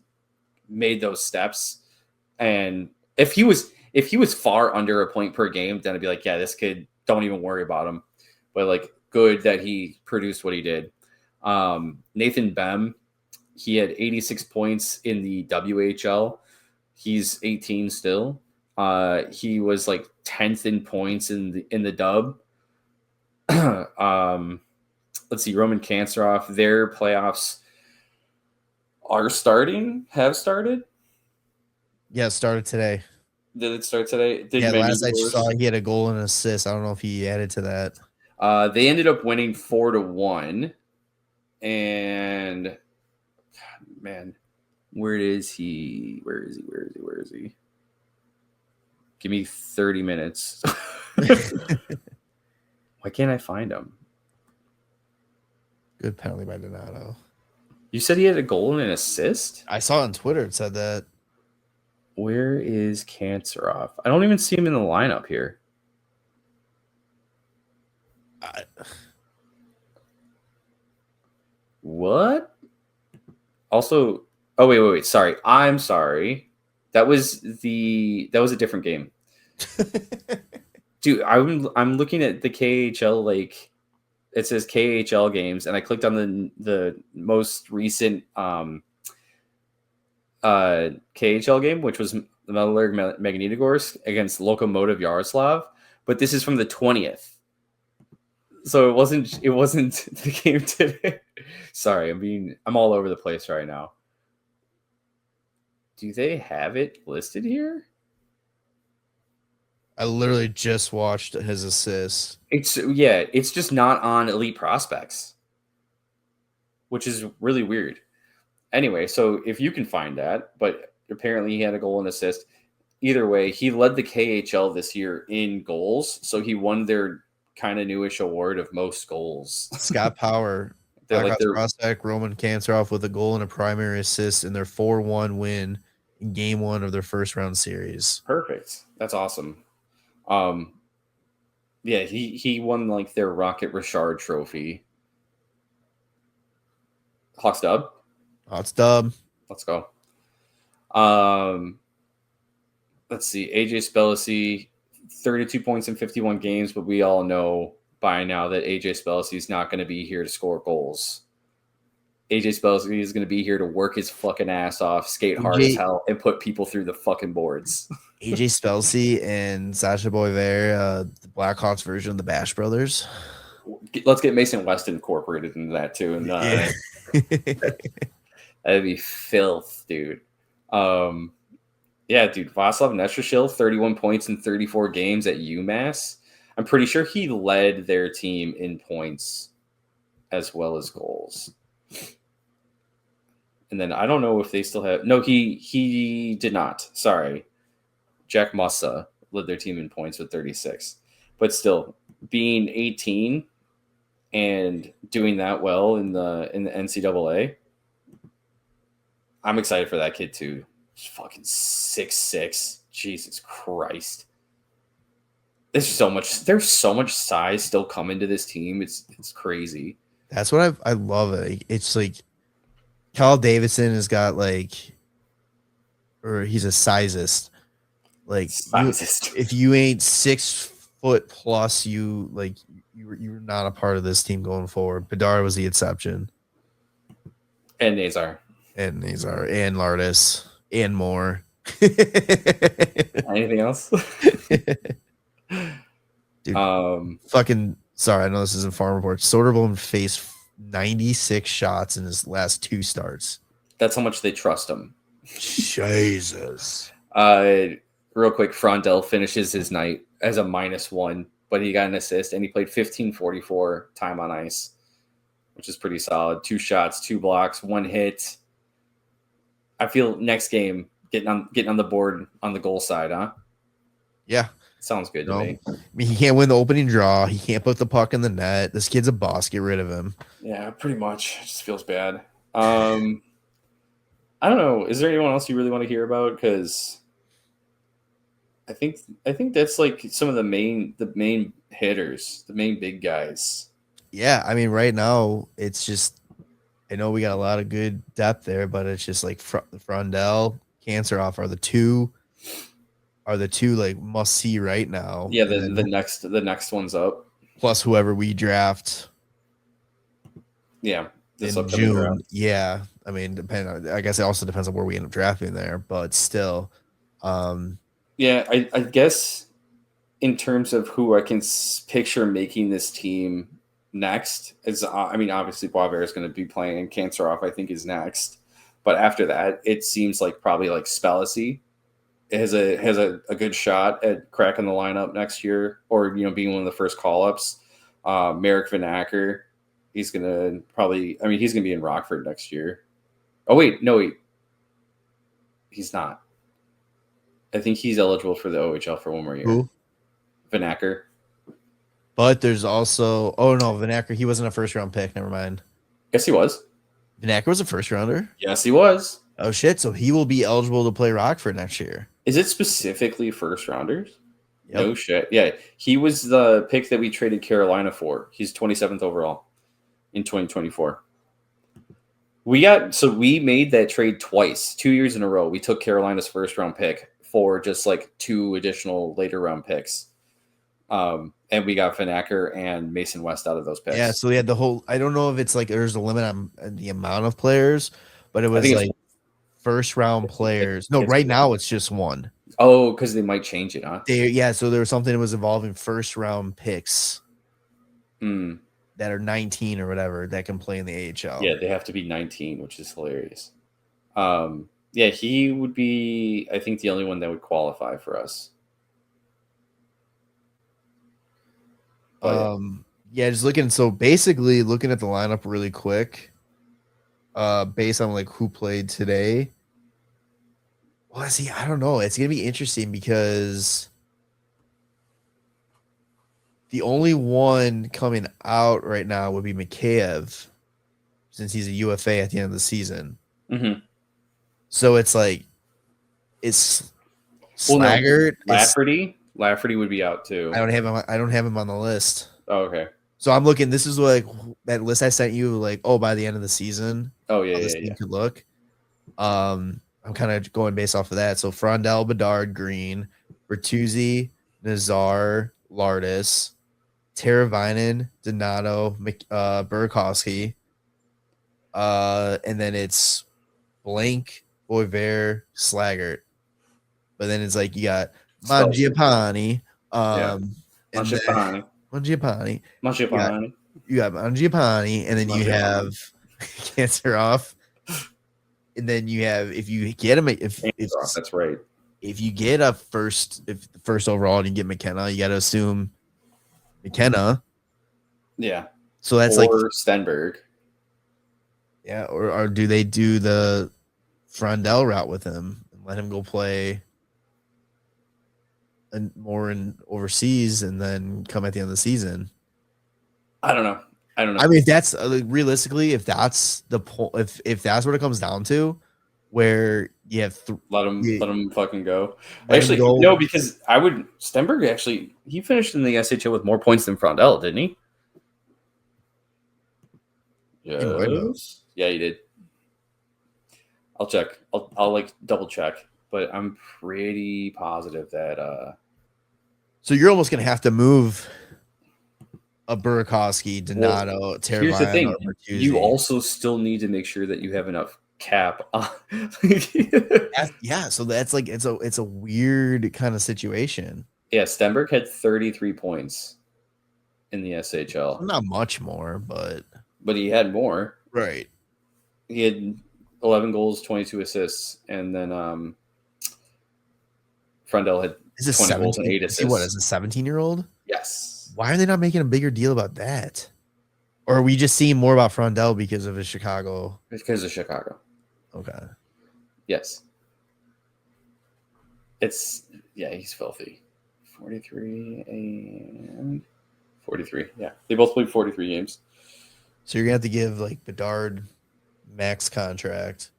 made those steps. And if he was far under a point per game, then I'd be yeah, this kid, don't even worry about him. But good that he produced what he did. Nathan Bem, he had 86 points in the WHL. He's 18 still. He was 10th in points in the dub. Let's see, Roman Kanserov, their playoffs have started. Yeah, it started today. Did it start today? Last I saw he had a goal and an assist. I don't know if he added to that. They ended up winning 4-1. And man, where is he? Where is he? Give me 30 minutes. Why can't I find him? Good penalty by Donato. You said he had a goal and an assist? I saw on Twitter it said that. Where is Kanserov? I don't even see him in the lineup here. What? Also, oh wait. Sorry. I'm sorry. That was a different game. Dude, I'm looking at the KHL, it says KHL games, and I clicked on the most recent KHL game, which was Metalurg Magnitogorsk against Lokomotiv Yaroslav, but this is from the 20th. So it wasn't the game today. Sorry, I'm all over the place right now. Do they have it listed here? I literally just watched his assist. It's just not on Elite Prospects, which is really weird. Anyway, so if you can find that, but apparently he had a goal and assist. Either way, he led the KHL this year in goals, so he won their kind of newish award of most goals. Scott Power, Blackhawks prospect Roman Kanserov with a goal and a primary assist in their 4-1 win in Game 1 of their first round series. Perfect. That's awesome. Yeah, he won like their Rocket Richard Trophy. Hawks dub. Hawks dub. Let's go. Let's see. AJ Spellicy, 32 points in 51 games, but we all know by now that AJ Spellicy is not going to be here to score goals. AJ Spellicy is going to be here to work his fucking ass off, skate hard as hell, and put people through the fucking boards. AJ Spellicy and Sasha Boisvert, the Blackhawks version of the Bash Brothers. Let's get Mason West incorporated into that too. And that'd be filth, dude. Yeah, dude. Václav Nestrašil, 31 points in 34 games at UMass. I'm pretty sure he led their team in points as well as goals. And then I don't know if they still have. No, he did not. Sorry. Jack Mussa led their team in points with 36. But still, being 18 and doing that well in the NCAA, I'm excited for that kid too. He's fucking 6'6". Jesus Christ. There's so much size still coming to this team. It's crazy. That's what I love it. It's like Kyle Davidson has got or he's a sizist. Like if you ain't 6 foot plus, you're not a part of this team going forward. Bedard was the exception. And Nazar. And Lardis. And more. Anything else? Dude, fucking sorry, I know this isn't farm report. Soderblom faced 96 shots in his last 2 starts. That's how much they trust him. Jesus. Real quick, Frondell finishes his night as a -1, but he got an assist and he played 15:44 time on ice, which is pretty solid. 2 shots, 2 blocks, 1 hit. I feel next game getting on the board on the goal side, huh? Yeah. Sounds good to me. I mean, he can't win the opening draw. He can't put the puck in the net. This kid's a boss. Get rid of him. Yeah, pretty much. It just feels bad. I don't know. Is there anyone else you really want to hear about? Because I think that's like some of the main hitters, the main big guys. Yeah, I mean, right now it's just. I know we got a lot of good depth there, but it's just like Frondell, Kanserov are the two like must see right now. Yeah, the next one's up. Plus whoever we draft. Yeah, in June. Draft. Yeah, I mean, I guess it also depends on where we end up drafting there, but still. Yeah, I guess in terms of who I can picture making this team next is, obviously Boisvert is going to be playing, and Kanserov I think is next. But after that, it seems like probably like Spellicy has a good shot at cracking the lineup next year, or being one of the first call ups. Marek Vanacker, he's gonna be in Rockford next year. Oh wait, he's not. I think he's eligible for the OHL for one more year. Who? Vanacker. But there's also Vanacker. He wasn't a first round pick. Never mind. Yes, he was. Vanacker was a first rounder. Yes, he was. Oh shit! So he will be eligible to play Rockford next year. Is it specifically first rounders? Yep. No shit. Yeah, he was the pick that we traded Carolina for. He's 27th overall in 2024. We made that trade twice, 2 years in a row. We took Carolina's first round pick for just like 2 additional later round picks. And we got Vanacker and Mason West out of those picks. Yeah, so we had the whole. I don't know if it's like there's a limit on the amount of players, but it was like first round players. No, right now it's just 1. Oh, because they might change it, huh? So there was something that was involving first round picks. that are 19 or whatever that can play in the AHL. Yeah, they have to be 19, which is hilarious. Yeah, he would be, I think, the only one that would qualify for us. But yeah, just looking. So basically, looking at the lineup really quick, based on like who played today. Well, see, I don't know. It's gonna be interesting because the only one coming out right now would be Mikheyev, since he's a UFA at the end of the season. Mm-hmm. So it's like it's Slaggert. No, Lafferty would be out too. I don't have him on the list. Oh, okay. So I'm looking. This is like that list I sent you. Like, oh, by the end of the season. Oh yeah, how this team could look. I'm kind of going based off of that. So Frondell, Bedard, Green, Bertuzzi, Nazar, Lardis, Teravainen, Donato, Burakovsky. And then it's Blank, Boisvert, Slaggert. But then it's like you got Mangiapane. Mangiapane. You got Mangiapane, and then you have Cancer off. And then you have, if you get him, if that's right. If you get a first overall and you get McKenna, you got to assume McKenna. Yeah. So that's or Stenberg. Yeah, or do they do the Frondell route with him and let him go play more in overseas and then come at the end of the season? I don't know. I mean, if that's realistically, if that's the if that's what it comes down to, where you have let him fucking go. Actually, no, because Stenberg actually he finished in the SHL with more points than Frondell, didn't he? Yes. Yeah, he did. I'll check. I'll like double check, but I'm pretty positive that. So you're almost gonna have to move a Burakovsky, Donato, Teravainen. Here's the thing: you also still need to make sure that you have enough cap. Yeah, so that's like it's a weird kind of situation. Yeah, Stenberg had 33 points in the SHL. Not much more, but he had more. Right. He had 11 goals, 22 assists, and then Frondell had 20 goals and 8 assists. What is a 17-year-old? Yes. Why are they not making a bigger deal about that? Or are we just seeing more about Frondell because of his Chicago? Because of Chicago. Okay. Yes. He's filthy. 43 and 43. Yeah. They both played 43 games. So you're going to have to give like Bedard max contract.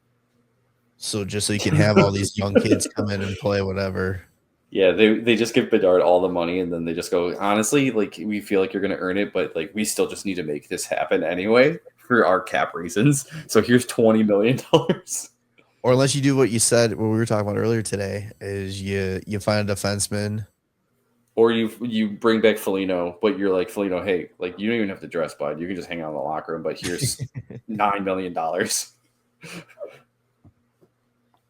So just so you can have all these young kids come in and play whatever. Yeah, they just give Bedard all the money and then they just go, honestly, like we feel like you're going to earn it, but like we still just need to make this happen anyway for our cap reasons. So here's $20 million. Or unless you do what you said, what we were talking about earlier today, is you find a defenseman. Or you bring back Foligno, but you're like, Foligno, hey, like you don't even have to dress, bud. You can just hang out in the locker room, but here's $9 million.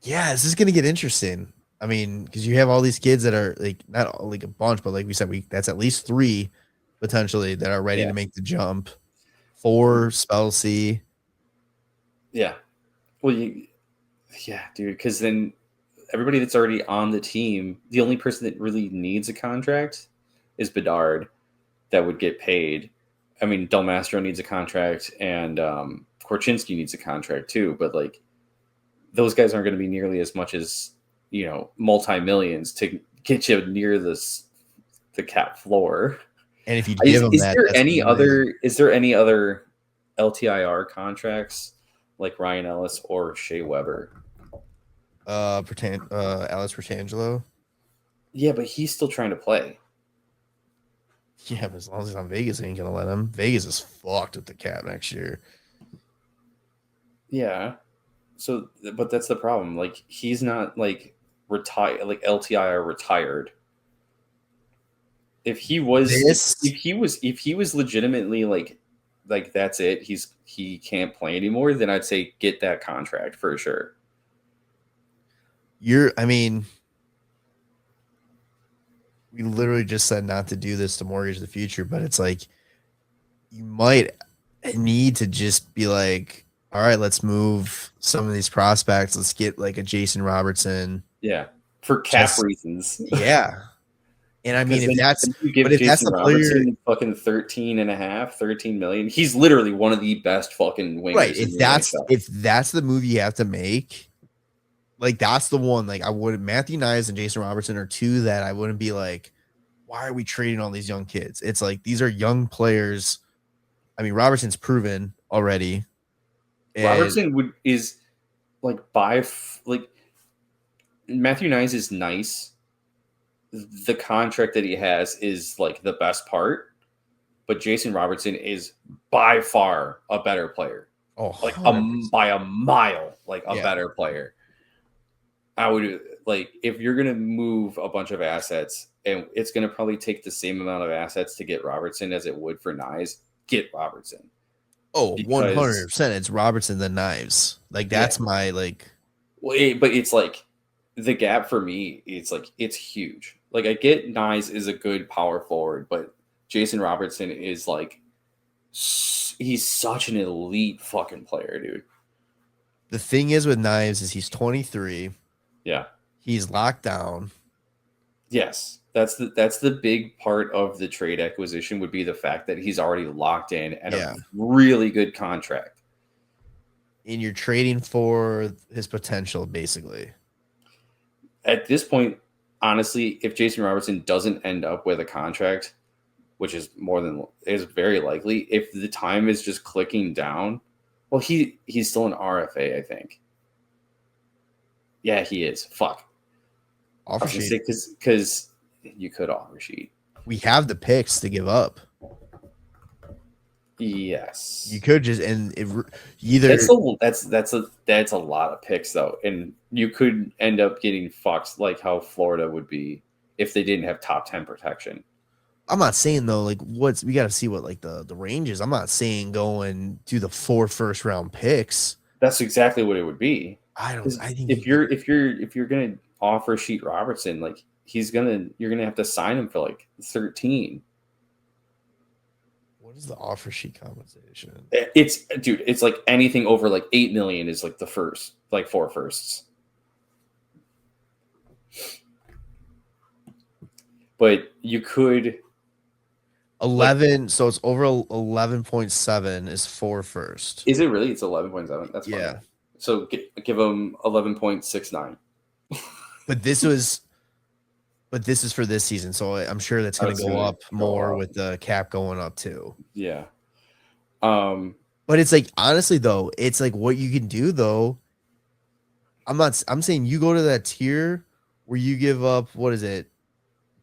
Yeah, this is going to get interesting. I mean, because you have all these kids that are like not like a bunch, but like we said, that's at least 3 potentially that are ready to make the jump. 4 spell C. Yeah. Well, dude, because then everybody that's already on the team, the only person that really needs a contract is Bedard that would get paid. I mean, Del Mastro needs a contract and Korchinski needs a contract too, but like those guys aren't going to be nearly as much as, multi-millions to get you near the cap floor. And if you give them that, is there any other LTIR contracts like Ryan Ellis or Shea Weber? Alice Pertangelo. Yeah, but he's still trying to play. Yeah, but as long as he's on Vegas, they ain't gonna let him. Vegas is fucked with the cap next year. Yeah. So, but that's the problem. Like, he's not like retired, like LTIR retired. If he was legitimately like that's it, he can't play anymore, then I'd say get that contract for sure. We literally just said not to do this to mortgage the future, but it's like you might need to just be like, all right, let's move some of these prospects. Let's get like a Jason Robertson. Yeah, for cap reasons. Yeah. And I mean, if that's you give that's Jason the player, Robertson fucking 13 million, he's literally one of the best fucking wingers. right? In the NHL. If that's the move you have to make, like that's the one. Like I wouldn't. Matthew Knies and Jason Robertson are two that I wouldn't be like, why are we trading all these young kids? It's like these are young players. I mean, Robertson's proven already. Robertson is like like Matthew Knies is nice. The contract that he has is like the best part, but Jason Robertson is by far a better player. Oh, like by a mile, like a better player. I would like if you're gonna move a bunch of assets, and it's gonna probably take the same amount of assets to get Robertson as it would for Knies. Get Robertson. Oh, 100%. It's Robertson the Knives. Like that's my like. Well, but it's like the gap for me. It's like it's huge. Like I get Knies is a good power forward, but Jason Robertson is like he's such an elite fucking player, dude. The thing is with Knives is he's 23. Yeah, he's locked down. Yes, that's the big part of the trade acquisition would be the fact that he's already locked in at a really good contract. And you're trading for his potential, basically. At this point, honestly, if Jason Robertson doesn't end up with a contract, which is very likely, if the time is just clicking down, well, he's still an RFA, I think. Yeah, he is. Fuck. Offer sheet. Because you could offer sheet. We have the picks to give up. Yes, you could just either that's a lot of picks though, and you could end up getting fucked like how Florida would be if they didn't have top 10 protection. I'm not saying though, like we got to see what like the range is. I'm not saying go and do the 4 first round picks. That's exactly what it would be. I think if you're gonna offer sheet Robertson, like you're gonna have to sign him for like 13. What is the offer sheet compensation? It's like anything over like 8 million is like the first, like 4 firsts. But you could 11, so it's over 11.7 is 4 first. Is it really? It's 11.7. That's fine. Yeah. So give them 11.69. But this is for this season, so I'm sure that's going to go up more with the cap going up too. Yeah. But it's like honestly though, it's like what you can do though. I'm saying you go to that tier where you give up, what is it?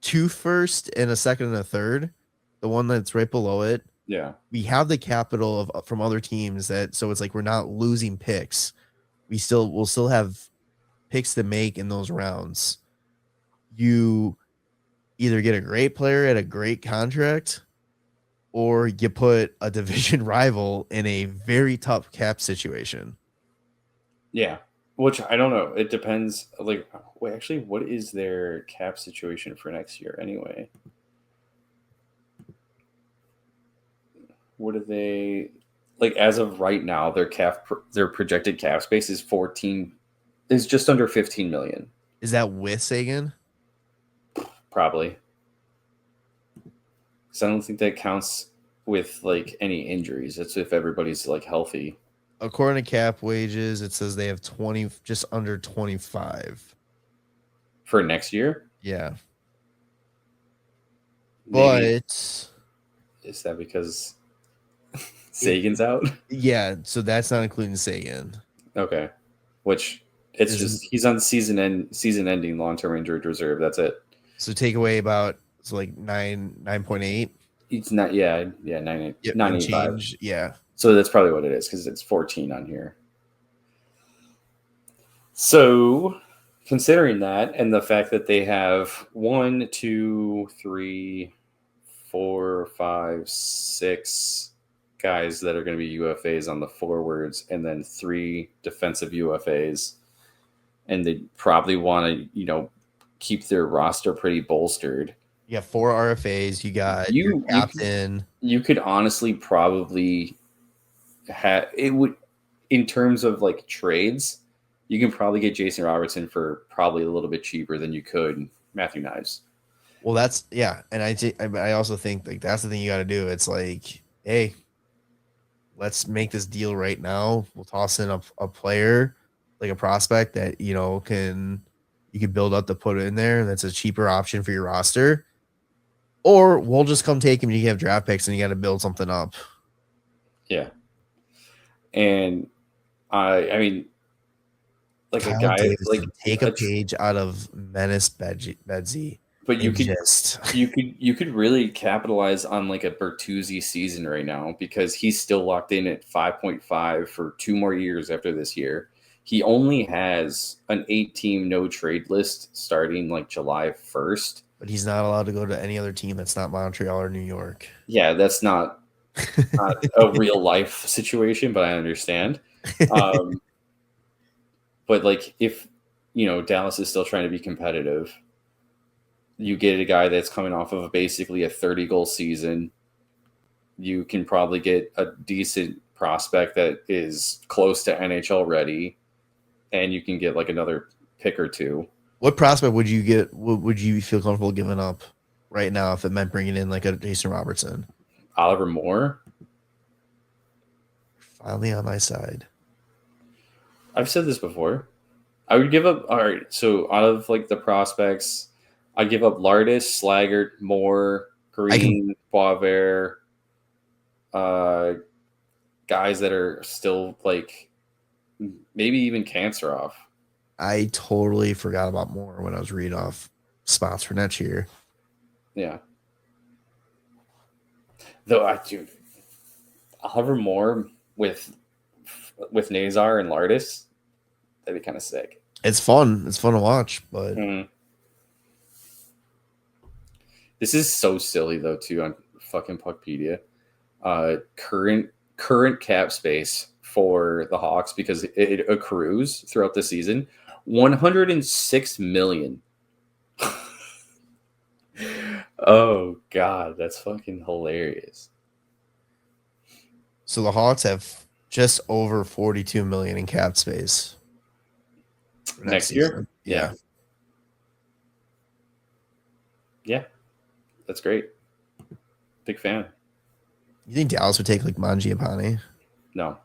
2 first and a second and a third, the one that's right below it. Yeah. We have the capital from other teams so it's like we're not losing picks. We'll still have picks to make in those rounds. You either get a great player at a great contract or you put a division rival in a very tough cap situation. Yeah. Which I don't know. It depends. Like, wait, actually, what is their cap situation for next year anyway? What are they like as of right now? Their projected cap space is just under 15 million. Is that with Sagan? Probably. Because I don't think that counts with like any injuries. It's if everybody's like healthy. According to cap wages, it says they have just under 25 for next year. Yeah, Maybe. But is that because Sagan's out? Yeah, so that's not including Sagan. Okay, which it's just he's on season-ending long-term injured reserve. That's it. So take away about like 9.8. It's not. Yeah, 9.85. Yeah. So that's probably what it is because it's 14 on here. So, considering that and the fact that they have 1, 2, 3, 4, 5, 6 guys that are going to be UFAs on the forwards, and then 3 defensive UFAs, and they probably want to, keep their roster pretty bolstered. You got 4 RFAs. You got your captain. You could honestly probably have it would in terms of like trades. You can probably get Jason Robertson for probably a little bit cheaper than you could Matthew Knives. Well, that's yeah, and I also think like that's the thing you got to do. It's like, hey, let's make this deal right now. We'll toss in a player, like a prospect that you know you can build up to put it in there, and that's a cheaper option for your roster. Or we'll just come take him. And you have draft picks, and you got to build something up. Yeah, and I mean, like Kyle a guy Davidson, like take a page out of Menace Bedsy. But you could just you could really capitalize on like a Bertuzzi season right now because he's still locked in at 5.5 for 2 more years after this year. He only has an 8-team no trade list starting like July 1st. But he's not allowed to go to any other team that's not Montreal or New York. Yeah, that's not a real life situation, but I understand. But like if Dallas is still trying to be competitive, you get a guy that's coming off of basically a 30-goal season. You can probably get a decent prospect that is close to NHL ready, and you can get like another pick or two. What prospect would you get? Would you feel comfortable giving up right now if it meant bringing in like a Jason Robertson? Oliver Moore. Finally on my side. I've said this before. I would give up. All right, so out of like the prospects, I'd give up Lardis, Slaggert, Moore, Green, Boisvert, guys that are still like maybe even Canceroff. I totally forgot about Moore when I was reading off spots for next year. Yeah. Though I do Oliver Moore with Nazar and Lardis, that'd be kind of sick. It's fun. It's fun to watch, but this is so silly though too on fucking Puckpedia. Current cap space for the Hawks because it accrues throughout the season. 106 million. Oh god, that's fucking hilarious. So the Hawks have just over 42 million in cap space next year. Yeah. That's great. Big fan. You think Dallas would take like Mangiapane? No,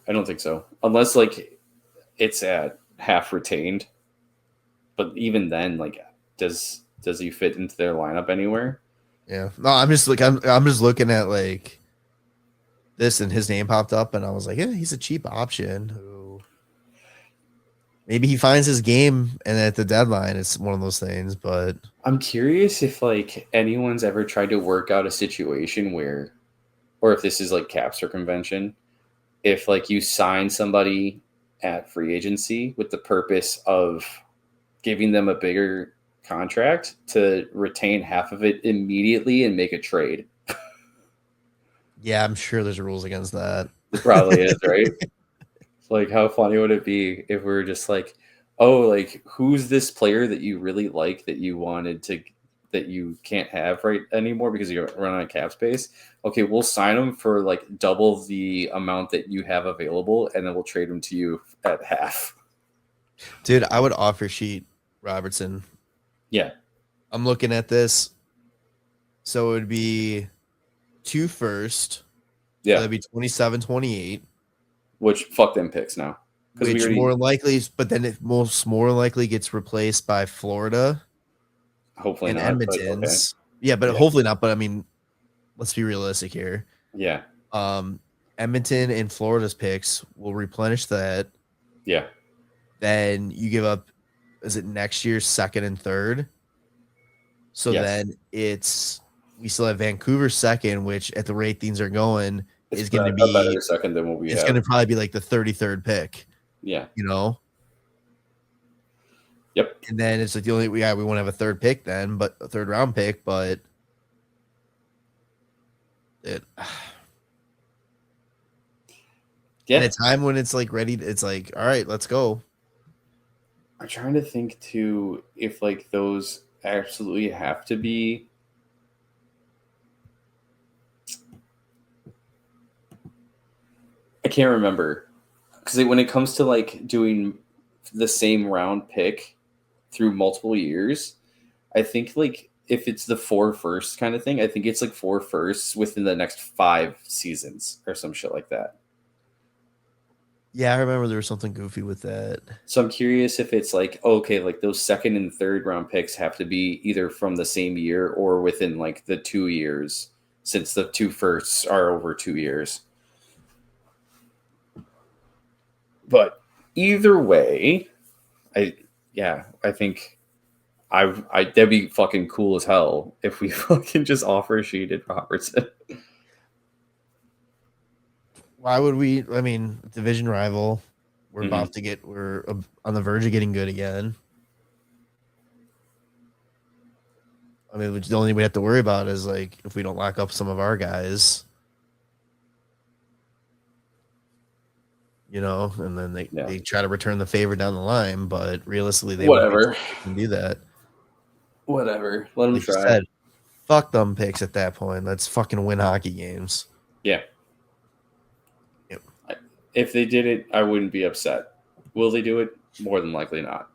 I don't think so. Unless like it's at half retained. But even then, like, does he fit into their lineup anywhere? Yeah. No, I'm just looking at like this, and his name popped up, and I was like, yeah, he's a cheap option. Who maybe he finds his game, and at the deadline, it's one of those things. But I'm curious if like anyone's ever tried to work out a situation where, or if this is like cap circumvention, if like you sign somebody at free agency with the purpose of giving them a bigger contract to retain half of it immediately and make a trade. yeah, I'm sure there's rules against that. It probably is, right? Like, how funny would it be if we were just like, oh, like, who's this player that you really like that you wanted to, that you can't have right anymore because you run out of cap space? Okay, we'll sign him for like double the amount that you have available, and then we'll trade him to you at half. Dude, I would offer sheet Robertson. Yeah. I'm looking at this. So it would be 2 first. Yeah. So that'd be 27, 28. Which fuck them picks now. Which more likely, but then it more likely gets replaced by Florida. Hopefully and not. Edmonton's. Okay. Yeah, but hopefully not. But I mean, let's be realistic here. Yeah. Edmonton and Florida's picks will replenish that. Yeah. Then you give up, is it next year's second and third? So then we still have Vancouver second, which at the rate things are going is going to be a better second than what we have. It's going to probably be like the 33rd pick. Yeah. You know? Yep. And then it's like the only we won't have a third pick then, but a third round pick, but at a time when it's like ready, it's like, all right, let's go. I'm trying to think too if like those absolutely have to be. I can't remember because when it comes to like doing the same round pick through multiple years, I think like if it's the 4 firsts kind of thing, I think it's like 4 firsts within the next 5 seasons or some shit like that. Yeah, I remember there was something goofy with that. So I'm curious if it's like, okay, like those second and third round picks have to be either from the same year or within like the 2 years, since the 2 firsts are over 2 years. But either way, I think that'd be fucking cool as hell if we fucking just offer sheeted Robertson. Why would we? I mean, division rival. We're on the verge of getting good again. I mean, the only thing we have to worry about is like if we don't lock up some of our guys, and then they try to return the favor down the line. But realistically, they can do that. Whatever, let them like try. Said, fuck them picks at that point. Let's fucking win hockey games. Yeah. Yep. If they did it, I wouldn't be upset. Will they do it? More than likely not.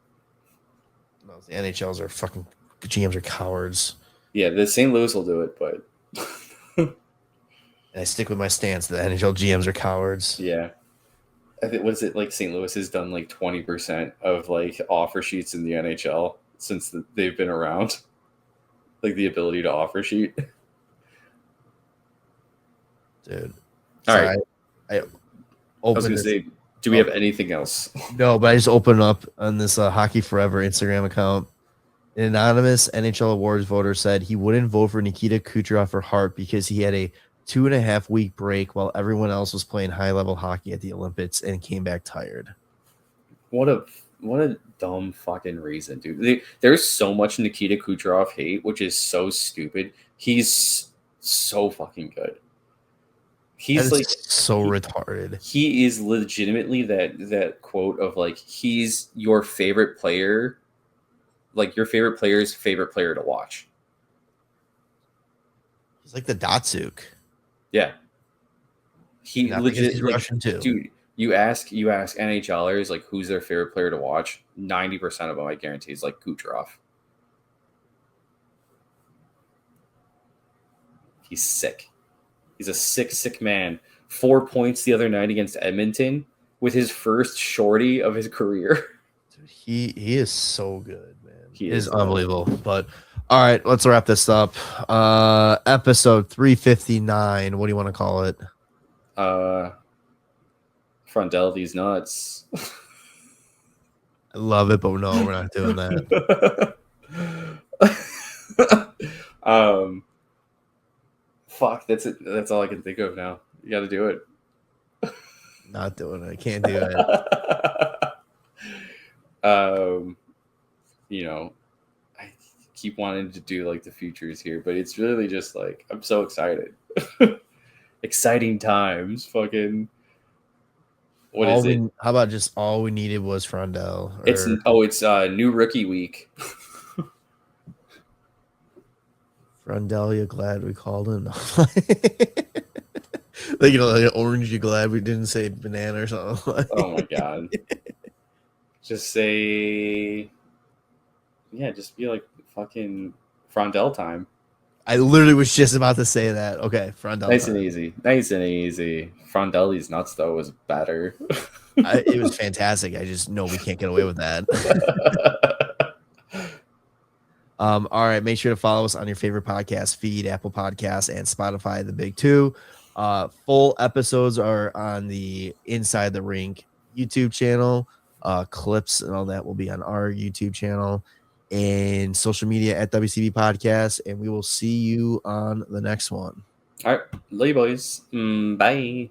No, the NHLs are fucking GMs are cowards. Yeah, the St. Louis will do it, but and I stick with my stance. The NHL GMs are cowards. Yeah. I think what is it like? St. Louis has done like 20% of like offer sheets in the NHL since they've been around. Like the ability to offer sheet. Dude. All right. I was going to say, do we have anything else? No, but I just opened up on this Hockey Forever Instagram account. An anonymous NHL awards voter said he wouldn't vote for Nikita Kucherov for Hart because he had a 2.5-week break while everyone else was playing high-level hockey at the Olympics and came back tired. What a dumb fucking reason, dude. There's so much Nikita Kucherov hate, which is so stupid. He's so fucking good. He's like so retarded. He is legitimately that quote of like he's your favorite player, like your favorite player's favorite player to watch. He's like the Datsuk. Yeah. He legit he's like, Russian too. Dude, you ask NHLers like who's their favorite player to watch, 90% of them I guarantee is like Kucherov. He's sick. He's a sick man. 4 points the other night against Edmonton with his first shorty of his career. Dude, he is so good, man. He is unbelievable. But all right, let's wrap this up. Episode 359. What do you want to call it? Frondell these nuts. I love it, but no, we're not doing that. Fuck, that's it. That's all I can think of now. You got to do it. Not doing it. I can't do it. I keep wanting to do like the futures here, but it's really just like I'm so excited. Exciting times. Fucking. What is it? How about just all we needed was Frondell? It's new rookie week. Frondell, you glad we called him? Like like orange, you glad we didn't say banana or something? Oh my god! Just say, yeah, just be like fucking Frondell time. I literally was just about to say that. Okay, Frondell. Nice and easy. Frondell these nuts though was better. It was fantastic. I just know we can't get away with that. All right, make sure to follow us on your favorite podcast feed, Apple Podcasts and Spotify, the big two. Full episodes are on the Inside the Rink YouTube channel. Clips and all that will be on our YouTube channel and social media at WCB Podcast. And we will see you on the next one. All right, love you boys. Bye.